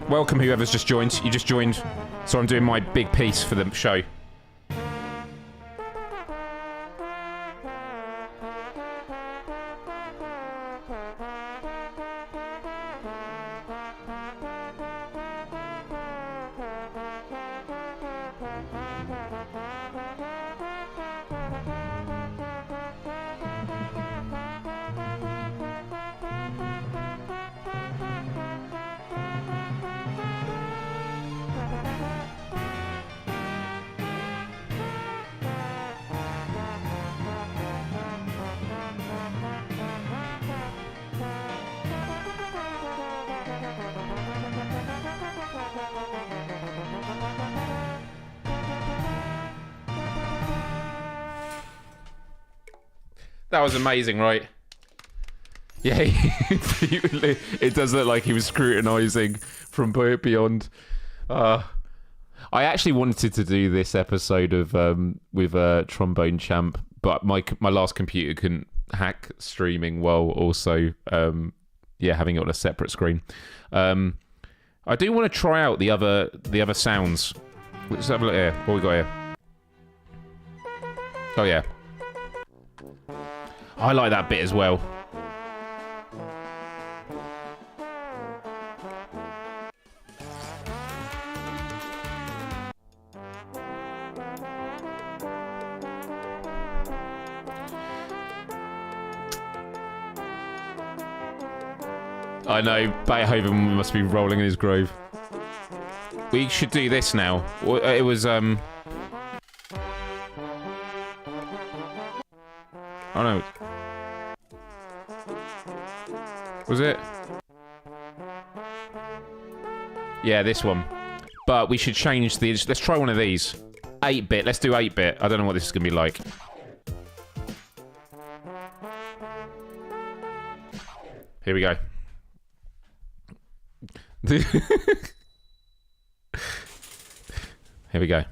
Welcome, whoever's just joined. You just joined, so I'm doing my big piece for the show. That was amazing, right? Yeah, it does look like he was scrutinising from beyond. I actually wanted to do this episode of with Trombone Champ, but my last computer couldn't hack streaming while also having it on a separate screen. I do want to try out the other sounds. Let's have a look here. What we got here? Oh yeah. I like that bit as well. I know, Beethoven must be rolling in his grave. We should do this now. It was, Oh no. Was it? Yeah, this one. But we should change these. Let's try one of these. 8-bit. Let's do 8-bit. I don't know what this is going to be like. Here we go. Here we go.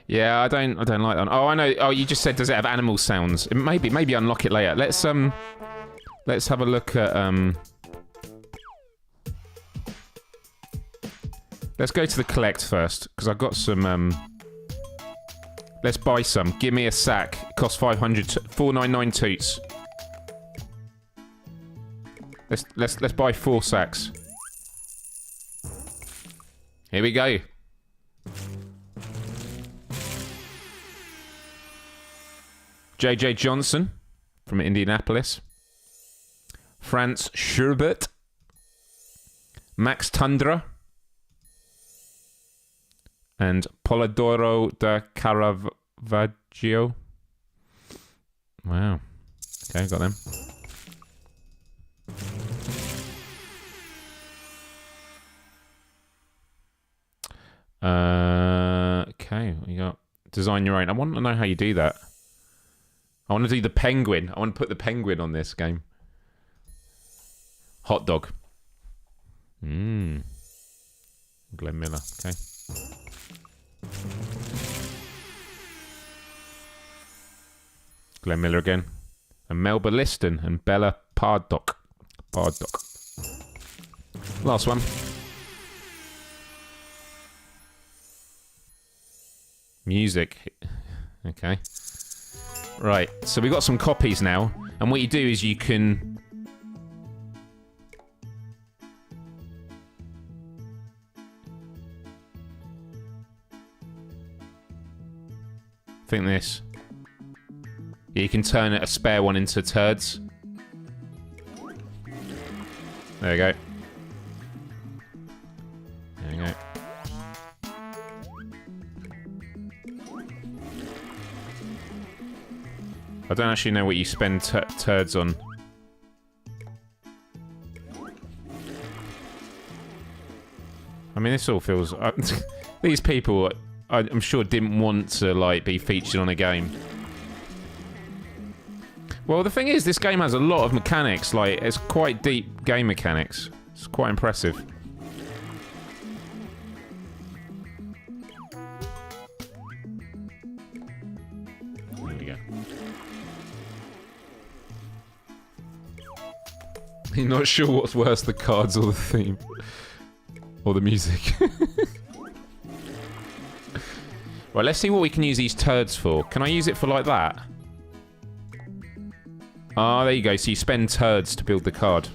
Yeah, I don't like that. Oh, I know. Oh, you just said, does it have animal sounds? Maybe unlock it later. Let's have a look at Let's go to the collect first, because I've got some let's buy some. Give me a sack. It costs 500 499 toots. Let's buy 4 sacks. Here we go. JJ Johnson from Indianapolis. Franz Schubert. Max Tundra. And Polidoro da Caravaggio. Wow. Okay, got them. Okay, we got design your own. I want to know how you do that. I want to do the penguin. I want to put the penguin on this game. Hot dog. Glenn Miller. Okay. Glenn Miller again. And Melba Liston and Bella Pardock. Last one. Music. Okay. Right, so we've got some copies now, and what you do is you can... think this. Yeah, you can turn a spare one into turds. There we go. There we go. I don't actually know what you spend turds on. I mean, this all feels... these people, I'm sure, didn't want to, like, be featured on a game. Well, the thing is, this game has a lot of mechanics. Like, it's quite deep game mechanics. It's quite impressive. There we go. You're not sure what's worse, the cards or the theme? Or the music? Right, let's see what we can use these turds for. Can I use it for like that? Ah, there you go. So you spend turds to build the card.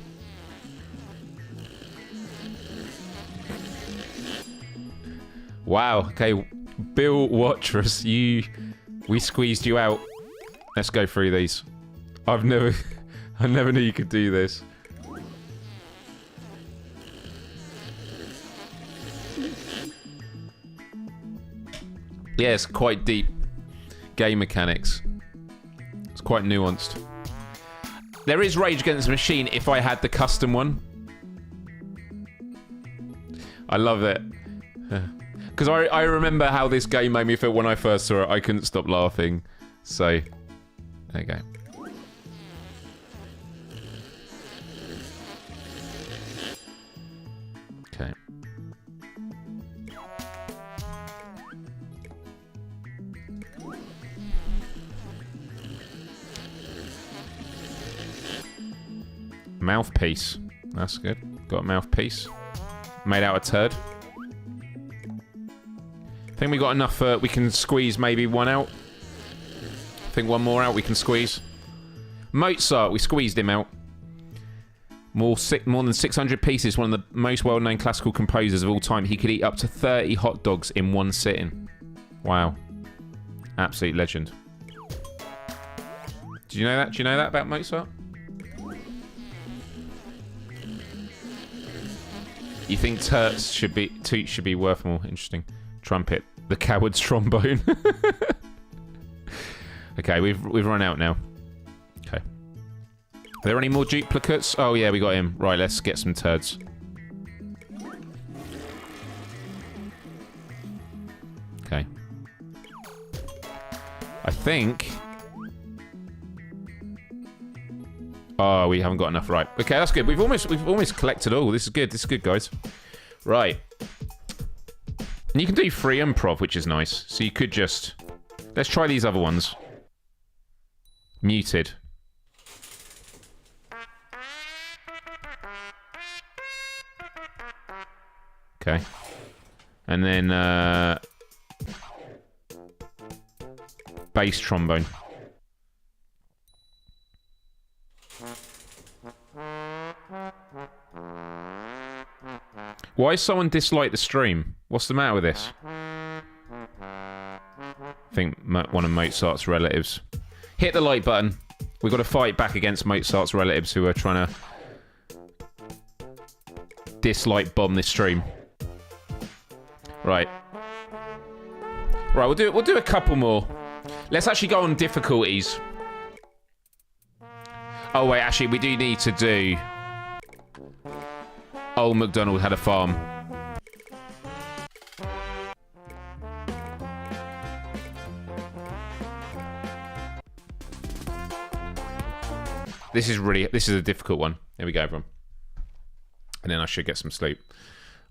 Wow. Okay, Bill Watrous, we squeezed you out. Let's go through these. I never knew you could do this. Yeah, it's quite deep game mechanics. It's quite nuanced. There is Rage Against the Machine if I had the custom one. I love it. Because I remember how this game made me feel when I first saw it. I couldn't stop laughing. So, there you go. Okay. Mouthpiece. That's good. Got a mouthpiece. Made out of turd. I think we got enough. We can squeeze maybe one out. I think one more out we can squeeze. Mozart. We squeezed him out. More than 600 pieces. One of the most well-known classical composers of all time. He could eat up to 30 hot dogs in one sitting. Wow. Absolute legend. Did you know that? Do you know that about Mozart? You think toots should be worth more? Interesting. Trumpet. The coward's trombone. Okay, we've run out now. Okay. Are there any more duplicates? Oh yeah, we got him. Right, let's get some turds. Okay. I think... Oh, we haven't got enough. Right. Okay, that's good. We've almost collected all. This is good. This is good, guys. Right. And you can do free improv, which is nice. So you could just... Let's try these other ones. Muted. Okay. And then, bass trombone. Why has someone disliked the stream? What's the matter with this? I think one of Mozart's relatives. Hit the like button. We've got to fight back against Mozart's relatives who are trying to dislike bomb this stream. Right. Right, we'll do a couple more. Let's actually go on difficulties. Oh wait, actually we do need to do Old MacDonald Had a Farm. This is a difficult one. There we go, everyone. And then I should get some sleep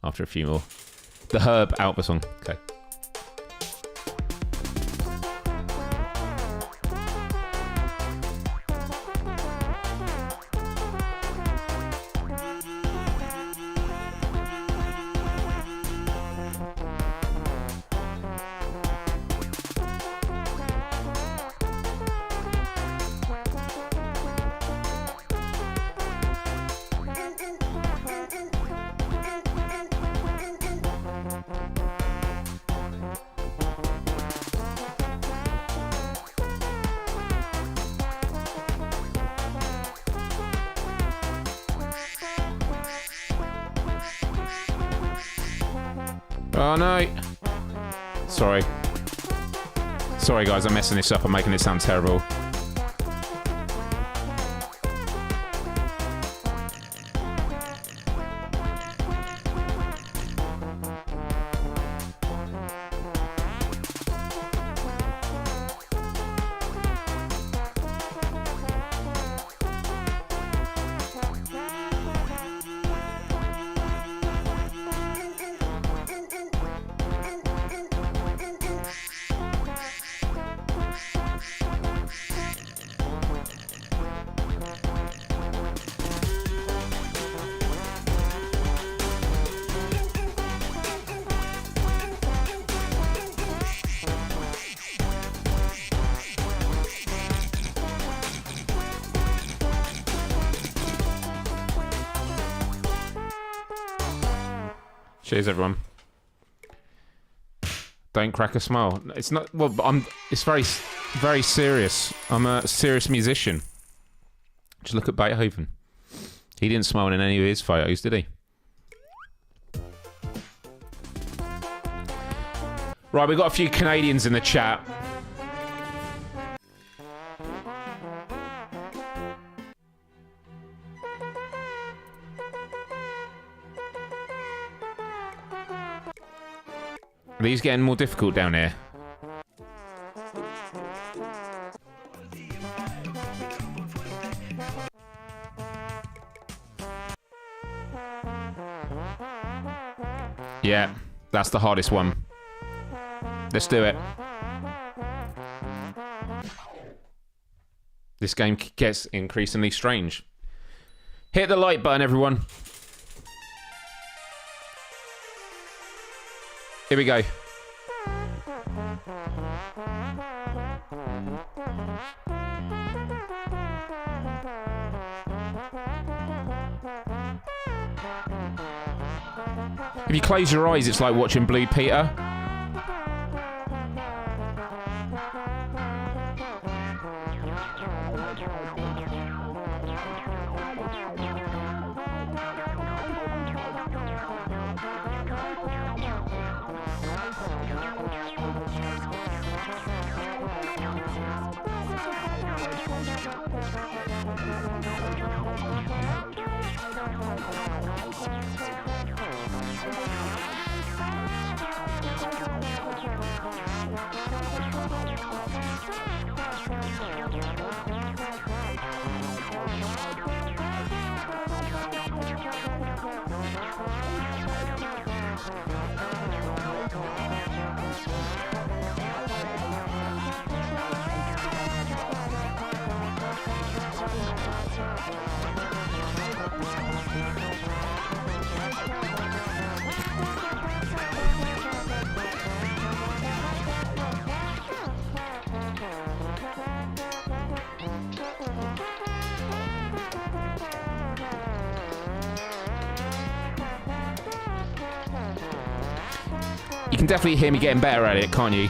after a few more. The Herb Alpha song. Okay. Oh no. Sorry. Sorry guys, I'm messing this up. I'm making it sound terrible. Cheers, everyone. Don't crack a smile. It's not. Well, it's very, very serious. I'm a serious musician. Just look at Beethoven. He didn't smile in any of his photos, did he? Right, we've got a few Canadians in the chat. Are these getting more difficult down here? Yeah, that's the hardest one. Let's do it. This game gets increasingly strange. Hit the like button, everyone. Here we go. If you close your eyes, it's like watching Blue Peter. You can definitely hear me getting better at it, can't you?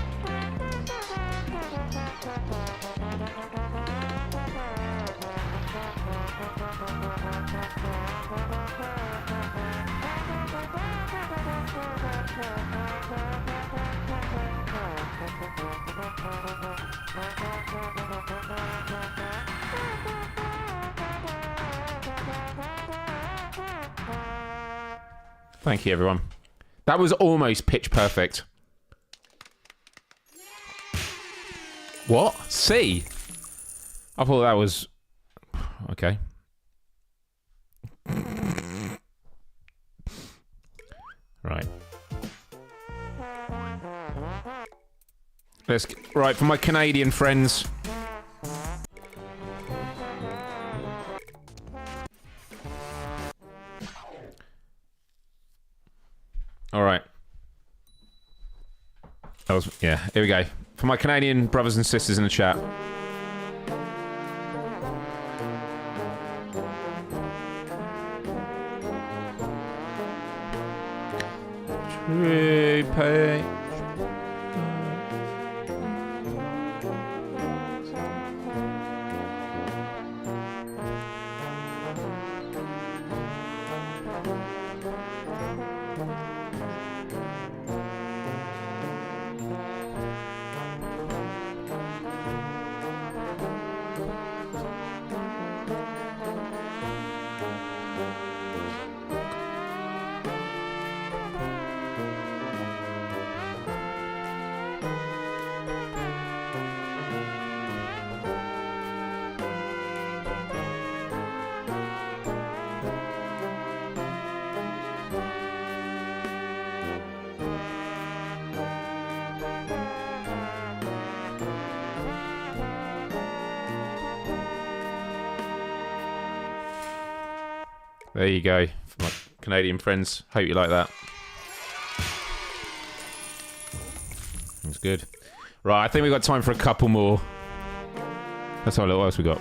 Thank you, everyone. That was almost pitch perfect. What? C? I thought that was... Okay. Right. Right, for my Canadian friends... All right. That was, yeah, here we go. For my Canadian brothers and sisters in the chat. True pain. There you go. For my Canadian friends. Hope you like that. That's good. Right, I think we've got time for a couple more. Let's have a look. What else we got?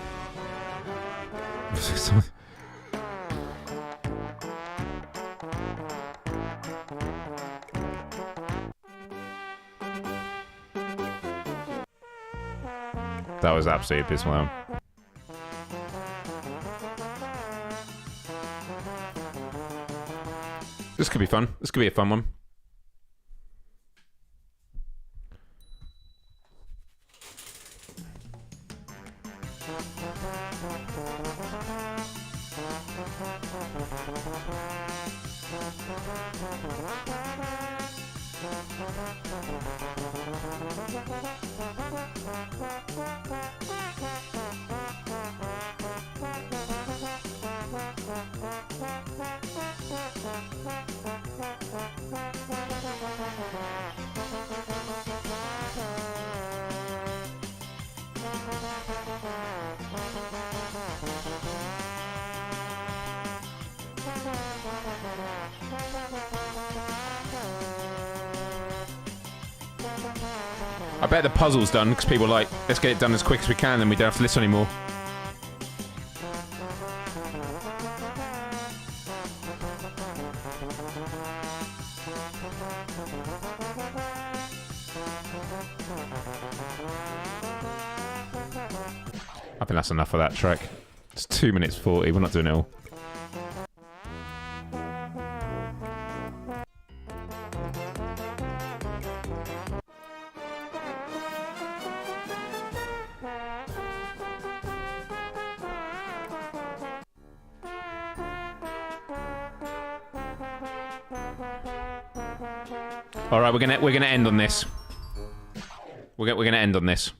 That was absolutely abysmal. This could be fun. This could be a fun one. I bet the puzzle's done because people are like, let's get it done as quick as we can, then we don't have to listen anymore. I think that's enough of that track. It's 2 minutes 40, we're not doing it all. All right, we're gonna end on this. We're gonna end on this.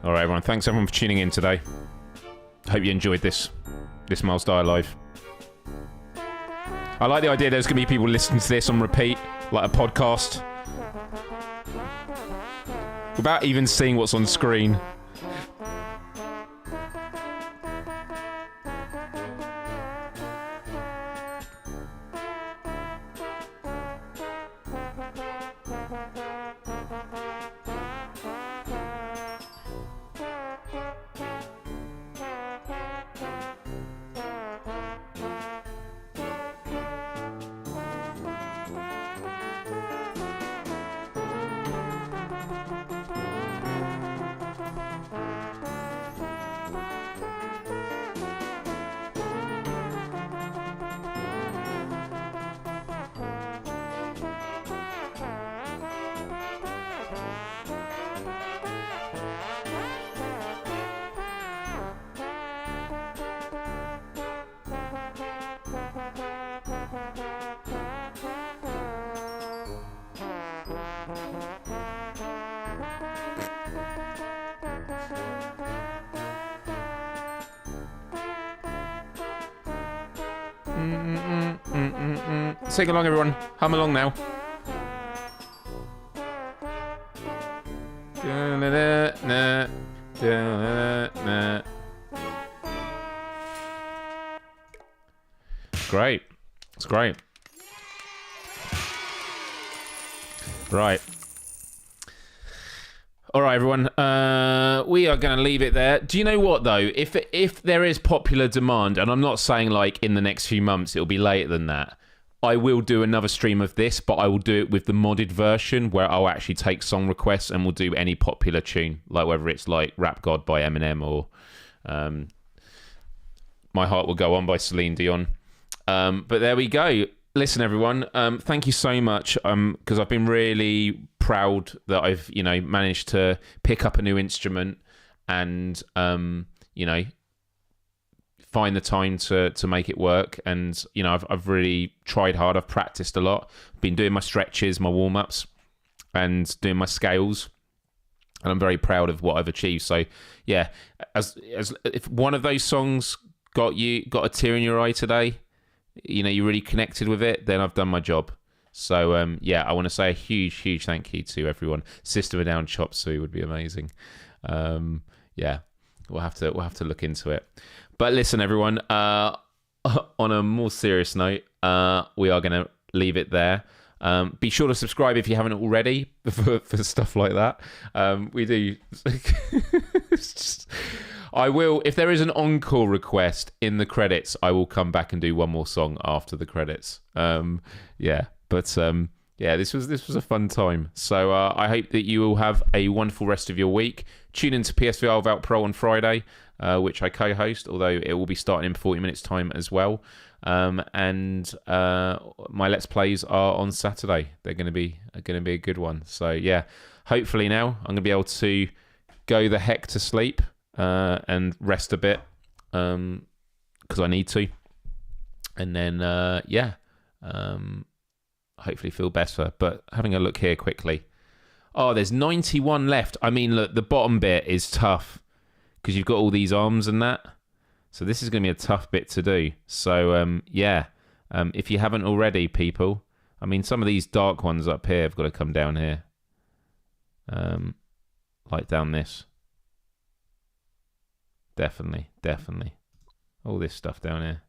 All right, everyone. Thanks everyone for tuning in today. Hope you enjoyed this Myles Dyer live. I like the idea there's gonna be people listening to this on repeat, like a podcast, without even seeing what's on screen. Sing along, everyone. Hum along now. Great. It's great. Right. All right, everyone. We are going to leave it there. Do you know what, though? If there is popular demand, and I'm not saying like in the next few months, it'll be later than that, I will do another stream of this, but I will do it with the modded version where I'll actually take song requests and we'll do any popular tune, like whether it's like Rap God by Eminem or My Heart Will Go On by Celine Dion. But there we go. Listen, everyone, thank you so much because I've been really proud that I've, managed to pick up a new instrument and, find the time to make it work. And, I've really tried hard. I've practiced a lot. Been doing my stretches, my warm-ups and doing my scales. And I'm very proud of what I've achieved. So, yeah, as if one of those songs got a tear in your eye today, you really connected with it, then I've done my job. So, I want to say a huge, huge thank you to everyone. System of a Down Chop Suey would be amazing. Yeah, we'll have to look into it. But listen, everyone, on a more serious note, we are going to leave it there. Be sure to subscribe if you haven't already for stuff like that. We do. I will, if there is an encore request in the credits, I will come back and do one more song after the credits. Yeah, this was a fun time. So I hope that you will have a wonderful rest of your week. Tune into PSVR Without Pro on Friday, which I co-host, although it will be starting in 40 minutes time as well. And my Let's Plays are on Saturday. They're going to be a good one. So yeah, hopefully now I'm going to be able to go the heck to sleep and rest a bit because I need to. And then hopefully feel better. But having a look here quickly. Oh, there's 91 left. I mean, look, the bottom bit is tough because you've got all these arms and that. So this is going to be a tough bit to do. So, if you haven't already, people, I mean, some of these dark ones up here have got to come down here. Like down this. Definitely. All this stuff down here.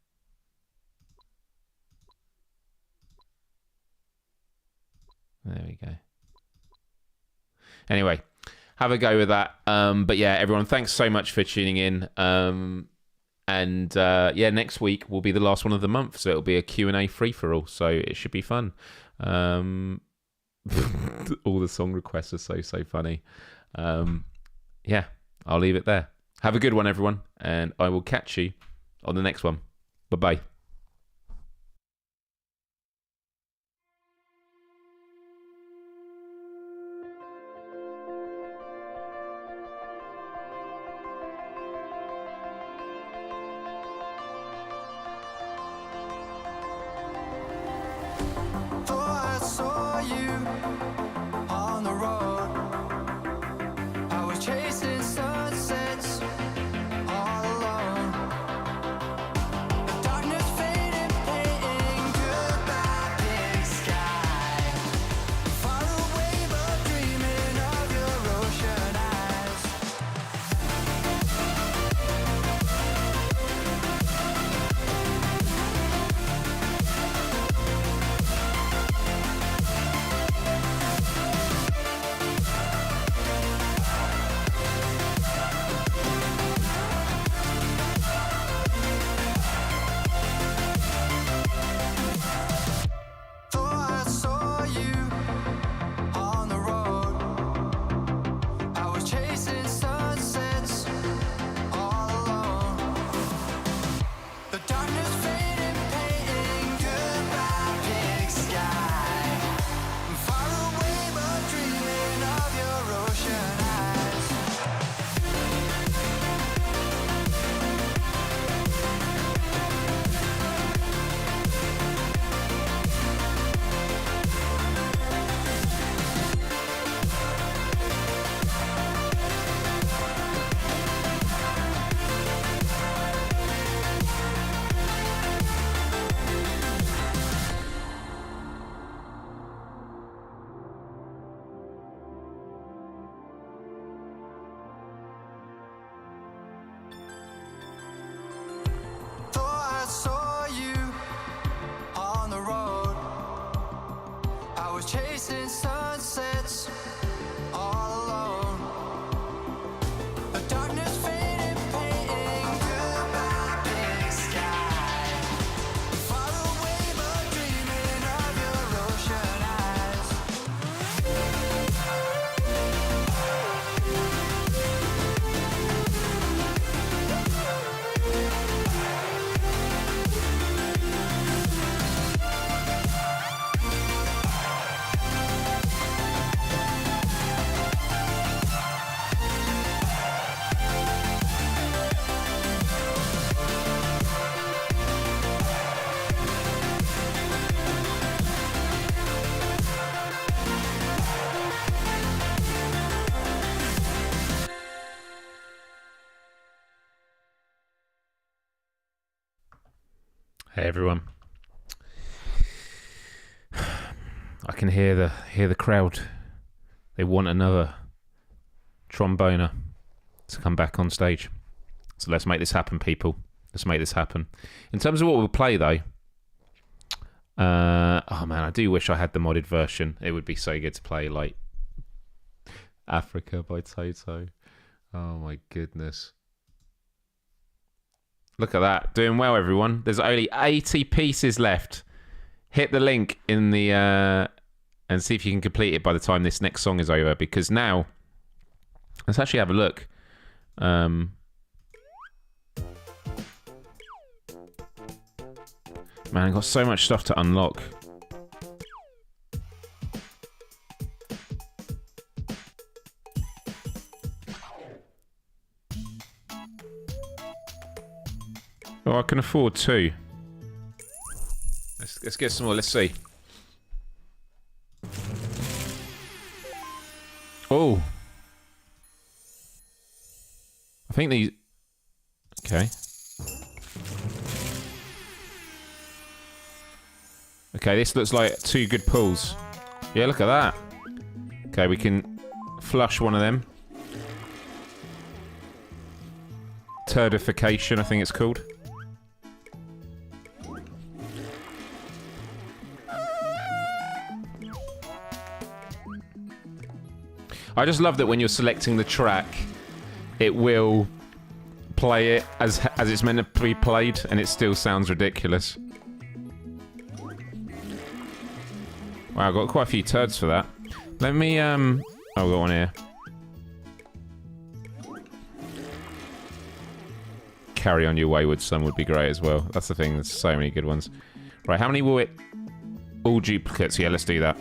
There we go. Anyway, have a go with that. But yeah, everyone, thanks so much for tuning in. And next week will be the last one of the month, so it'll be a Q&A free-for-all, so it should be fun. All the song requests are so funny. Yeah, I'll leave it there. Have a good one, everyone, and I will catch you on the next one. Bye-bye. Chasing sunsets all alone. The darkness fading, painting goodbye big sky. Far away but dreaming of your ocean eyes. Hey everyone. I can hear the crowd. They want another tromboner. to come back on stage. So let's make this happen, people. Let's make this happen. In terms of what we'll play, though, oh man, I do wish I had the modded version. It would be so good to play, like, Africa by Toto. Oh my goodness. Look at that. Doing well, everyone. There's only 80 pieces left. Hit the link in the... and see if you can complete it by the time this next song is over. Because now... Let's actually have a look. Man, I've got so much stuff to unlock. Oh, I can afford 2. Let's get some more. Let's see. Oh. I think these... Okay. Okay, this looks like 2 good pulls. Yeah, look at that. Okay, we can flush one of them. Turdification, I think it's called. I just love that when you're selecting the track, it will play it as it's meant to be played, and it still sounds ridiculous. Wow, I got quite a few turds for that. Let me oh, I got one here. Carry On Your Wayward Son would be great as well. That's the thing, there's so many good ones. Right, how many will it... All duplicates, yeah, let's do that.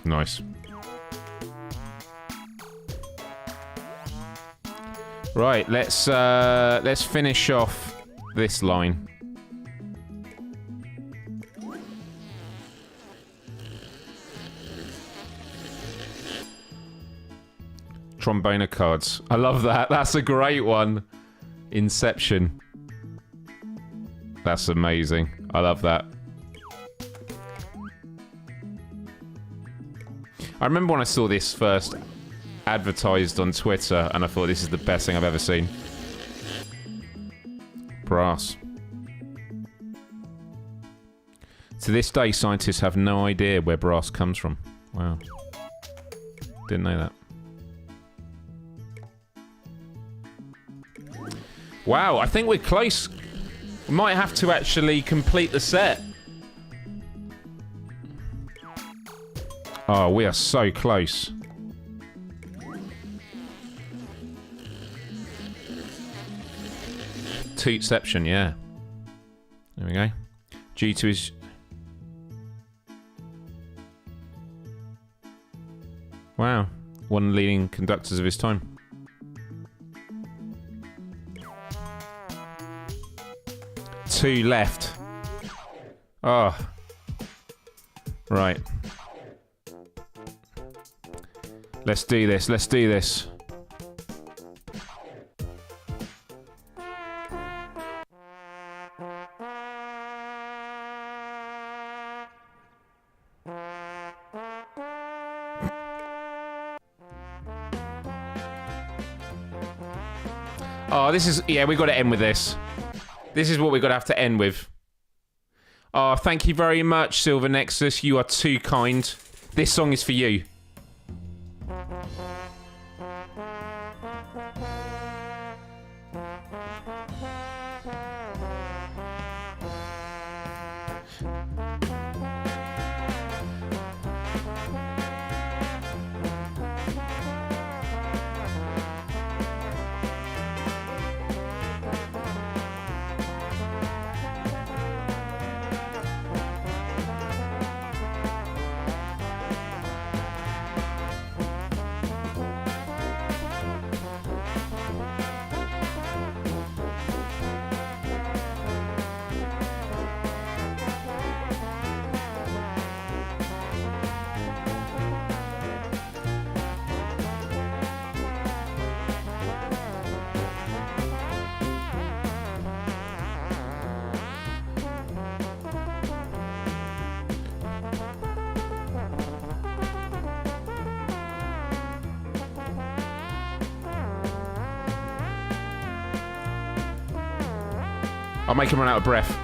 Nice. Right, let's finish off this line. Trombone cards. I love that. That's a great one. Inception. That's amazing. I love that. I remember when I saw this first advertised on Twitter, and I thought this is the best thing I've ever seen. Brass. To this day, scientists have no idea where brass comes from. Wow. Didn't know that. Wow, I think we're close. We might have to actually complete the set. Oh, we are so close. Tootception, yeah. There we go. Due to his... Wow. One of the leading conductors of his time. Two left. Oh. Right. Let's do this. Let's do this. Oh, this is... Yeah, we've got to end with this. This is what we've got to have to end with. Oh, thank you very much, Silver Nexus. You are too kind. This song is for you. I'll make him run out of breath.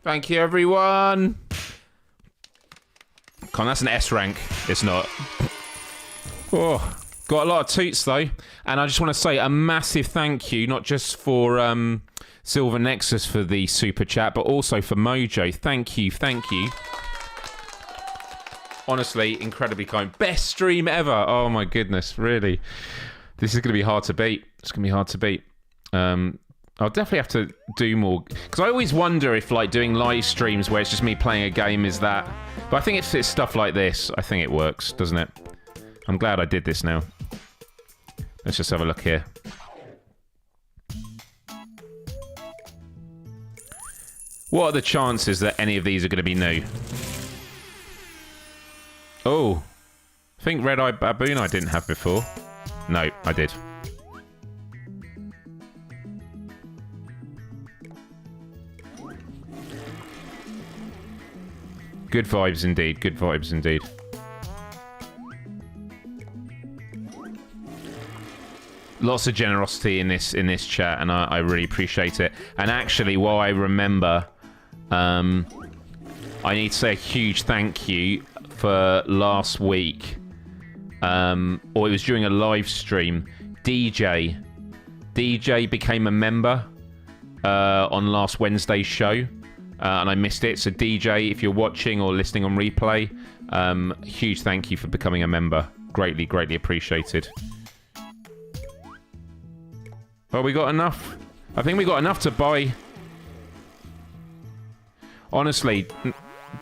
Thank you, everyone. Con, that's an S rank. It's not. Oh, got a lot of toots, though. And I just want to say a massive thank you, not just for Silver Nexus for the super chat, but also for Mojo. Thank you, thank you. Honestly, incredibly kind. Best stream ever. Oh, my goodness, really. This is going to be hard to beat. It's going to be hard to beat. I'll definitely have to do more, because I always wonder if like doing live streams where it's just me playing a game is that, but I think if it's stuff like this, I think it works, doesn't it? I'm glad I did this now. Let's just have a look here. What are the chances that any of these are going to be new? Oh, I think Red Eye Baboon I didn't have before. No, I did. Good vibes indeed. Good vibes indeed. Lots of generosity in this chat, and I really appreciate it. And actually, while I remember, I need to say a huge thank you for last week, or it was during a live stream. DJ became a member on last Wednesday's show. And I missed it. So DJ, if you're watching or listening on replay, huge thank you for becoming a member. Greatly, greatly appreciated. Well, we got enough. I think we got enough to buy. Honestly,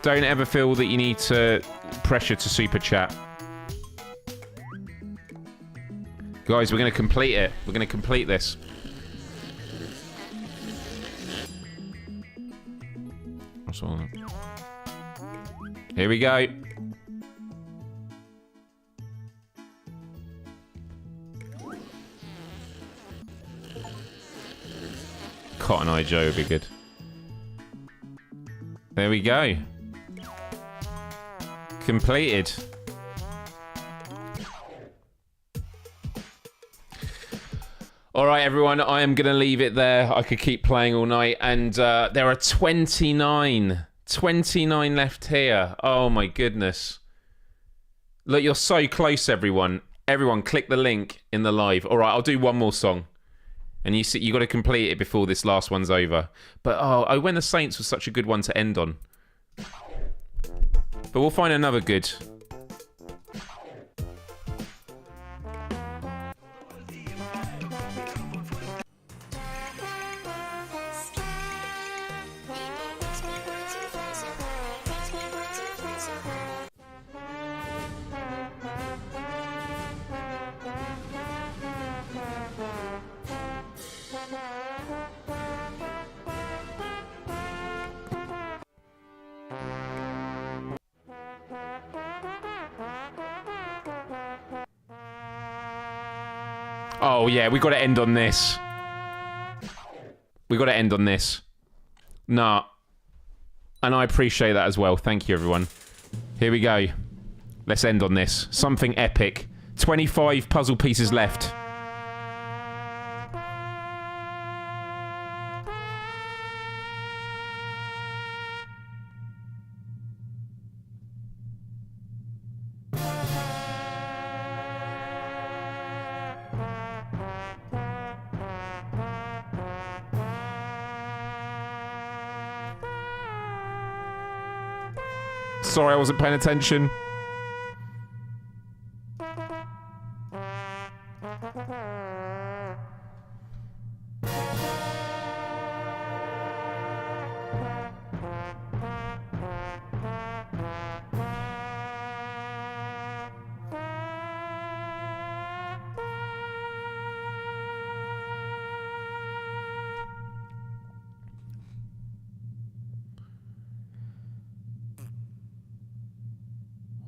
don't ever feel that you need to pressure to super chat. Guys, we're going to complete it. We're going to complete this. Here we go. Cotton Eye Joe would be good. There we go. Completed. All right, everyone, I am going to leave it there. I could keep playing all night. And there are 29 left here. Oh, my goodness. Look, you're so close, everyone. Everyone, click the link in the live. All right, I'll do one more song. And you got to complete it before this last one's over. But, oh, When the Saints was such a good one to end on. But we'll find another good. Oh, yeah, we got to end on this. We got to end on this. Nah. And I appreciate that as well. Thank you, everyone. Here we go. Let's end on this. Something epic. 25 puzzle pieces left. Sorry, I wasn't paying attention.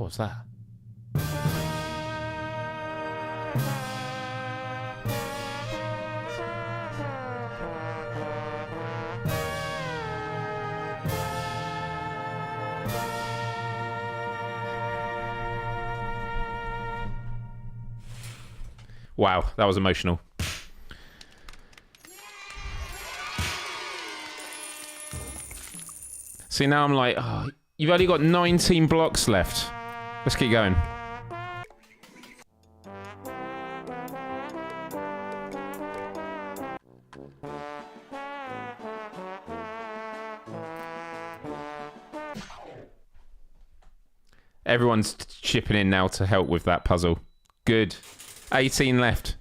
What was that? Wow, that was emotional. See, now I'm like, oh, you've only got 19 blocks left. Let's keep going. Everyone's chipping in now to help with that puzzle. Good. 18 left.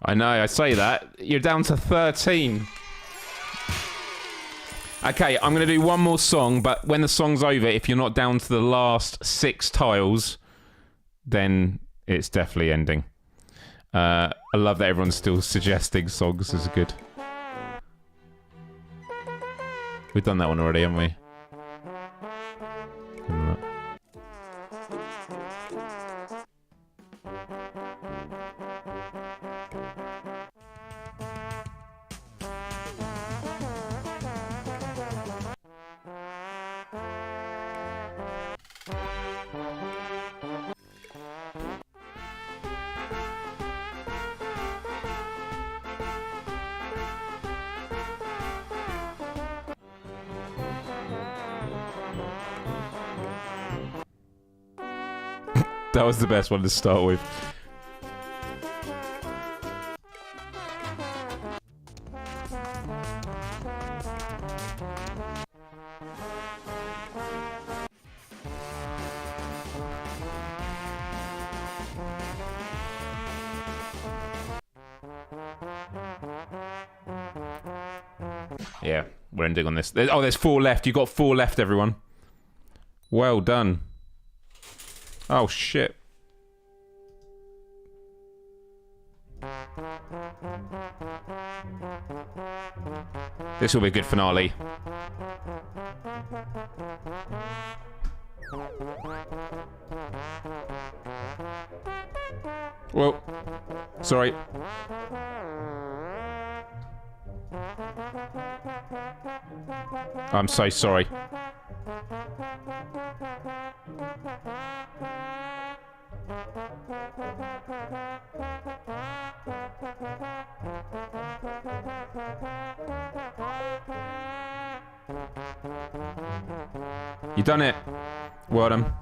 I know, I say that. You're down to 13. Okay, I'm going to do one more song, but when the song's over, if you're not down to the last 6 tiles, then it's definitely ending. I love that everyone's still suggesting songs. This is good. We've done that one already, haven't we? That was the best one to start with. Yeah, we're ending on this. Oh, there's 4 left. You got 4 left, everyone. Well done. Oh, shit. This will be a good finale. Well, sorry. I'm so sorry. You done it. Well done.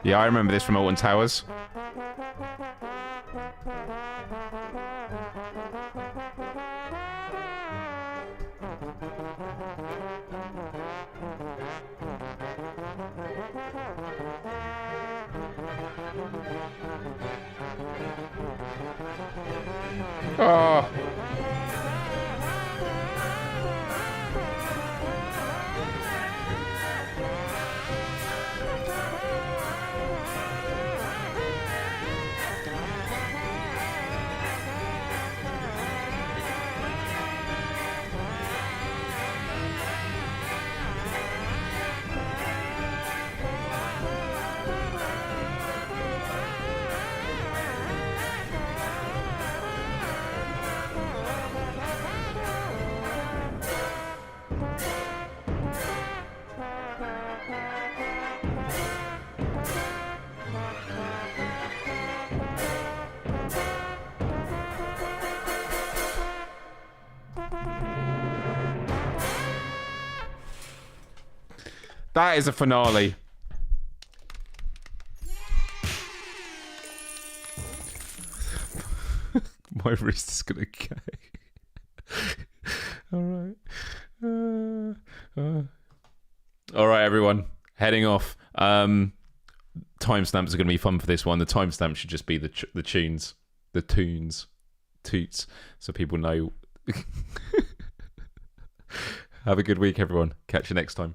Yeah, I remember this from Alton Towers. Oh. That is a finale. My wrist is gonna go. All right. All right, everyone. Heading off. Timestamps are going to be fun for this one. The timestamp should just be the tunes. The tunes. Toots. So people know. Have a good week, everyone. Catch you next time.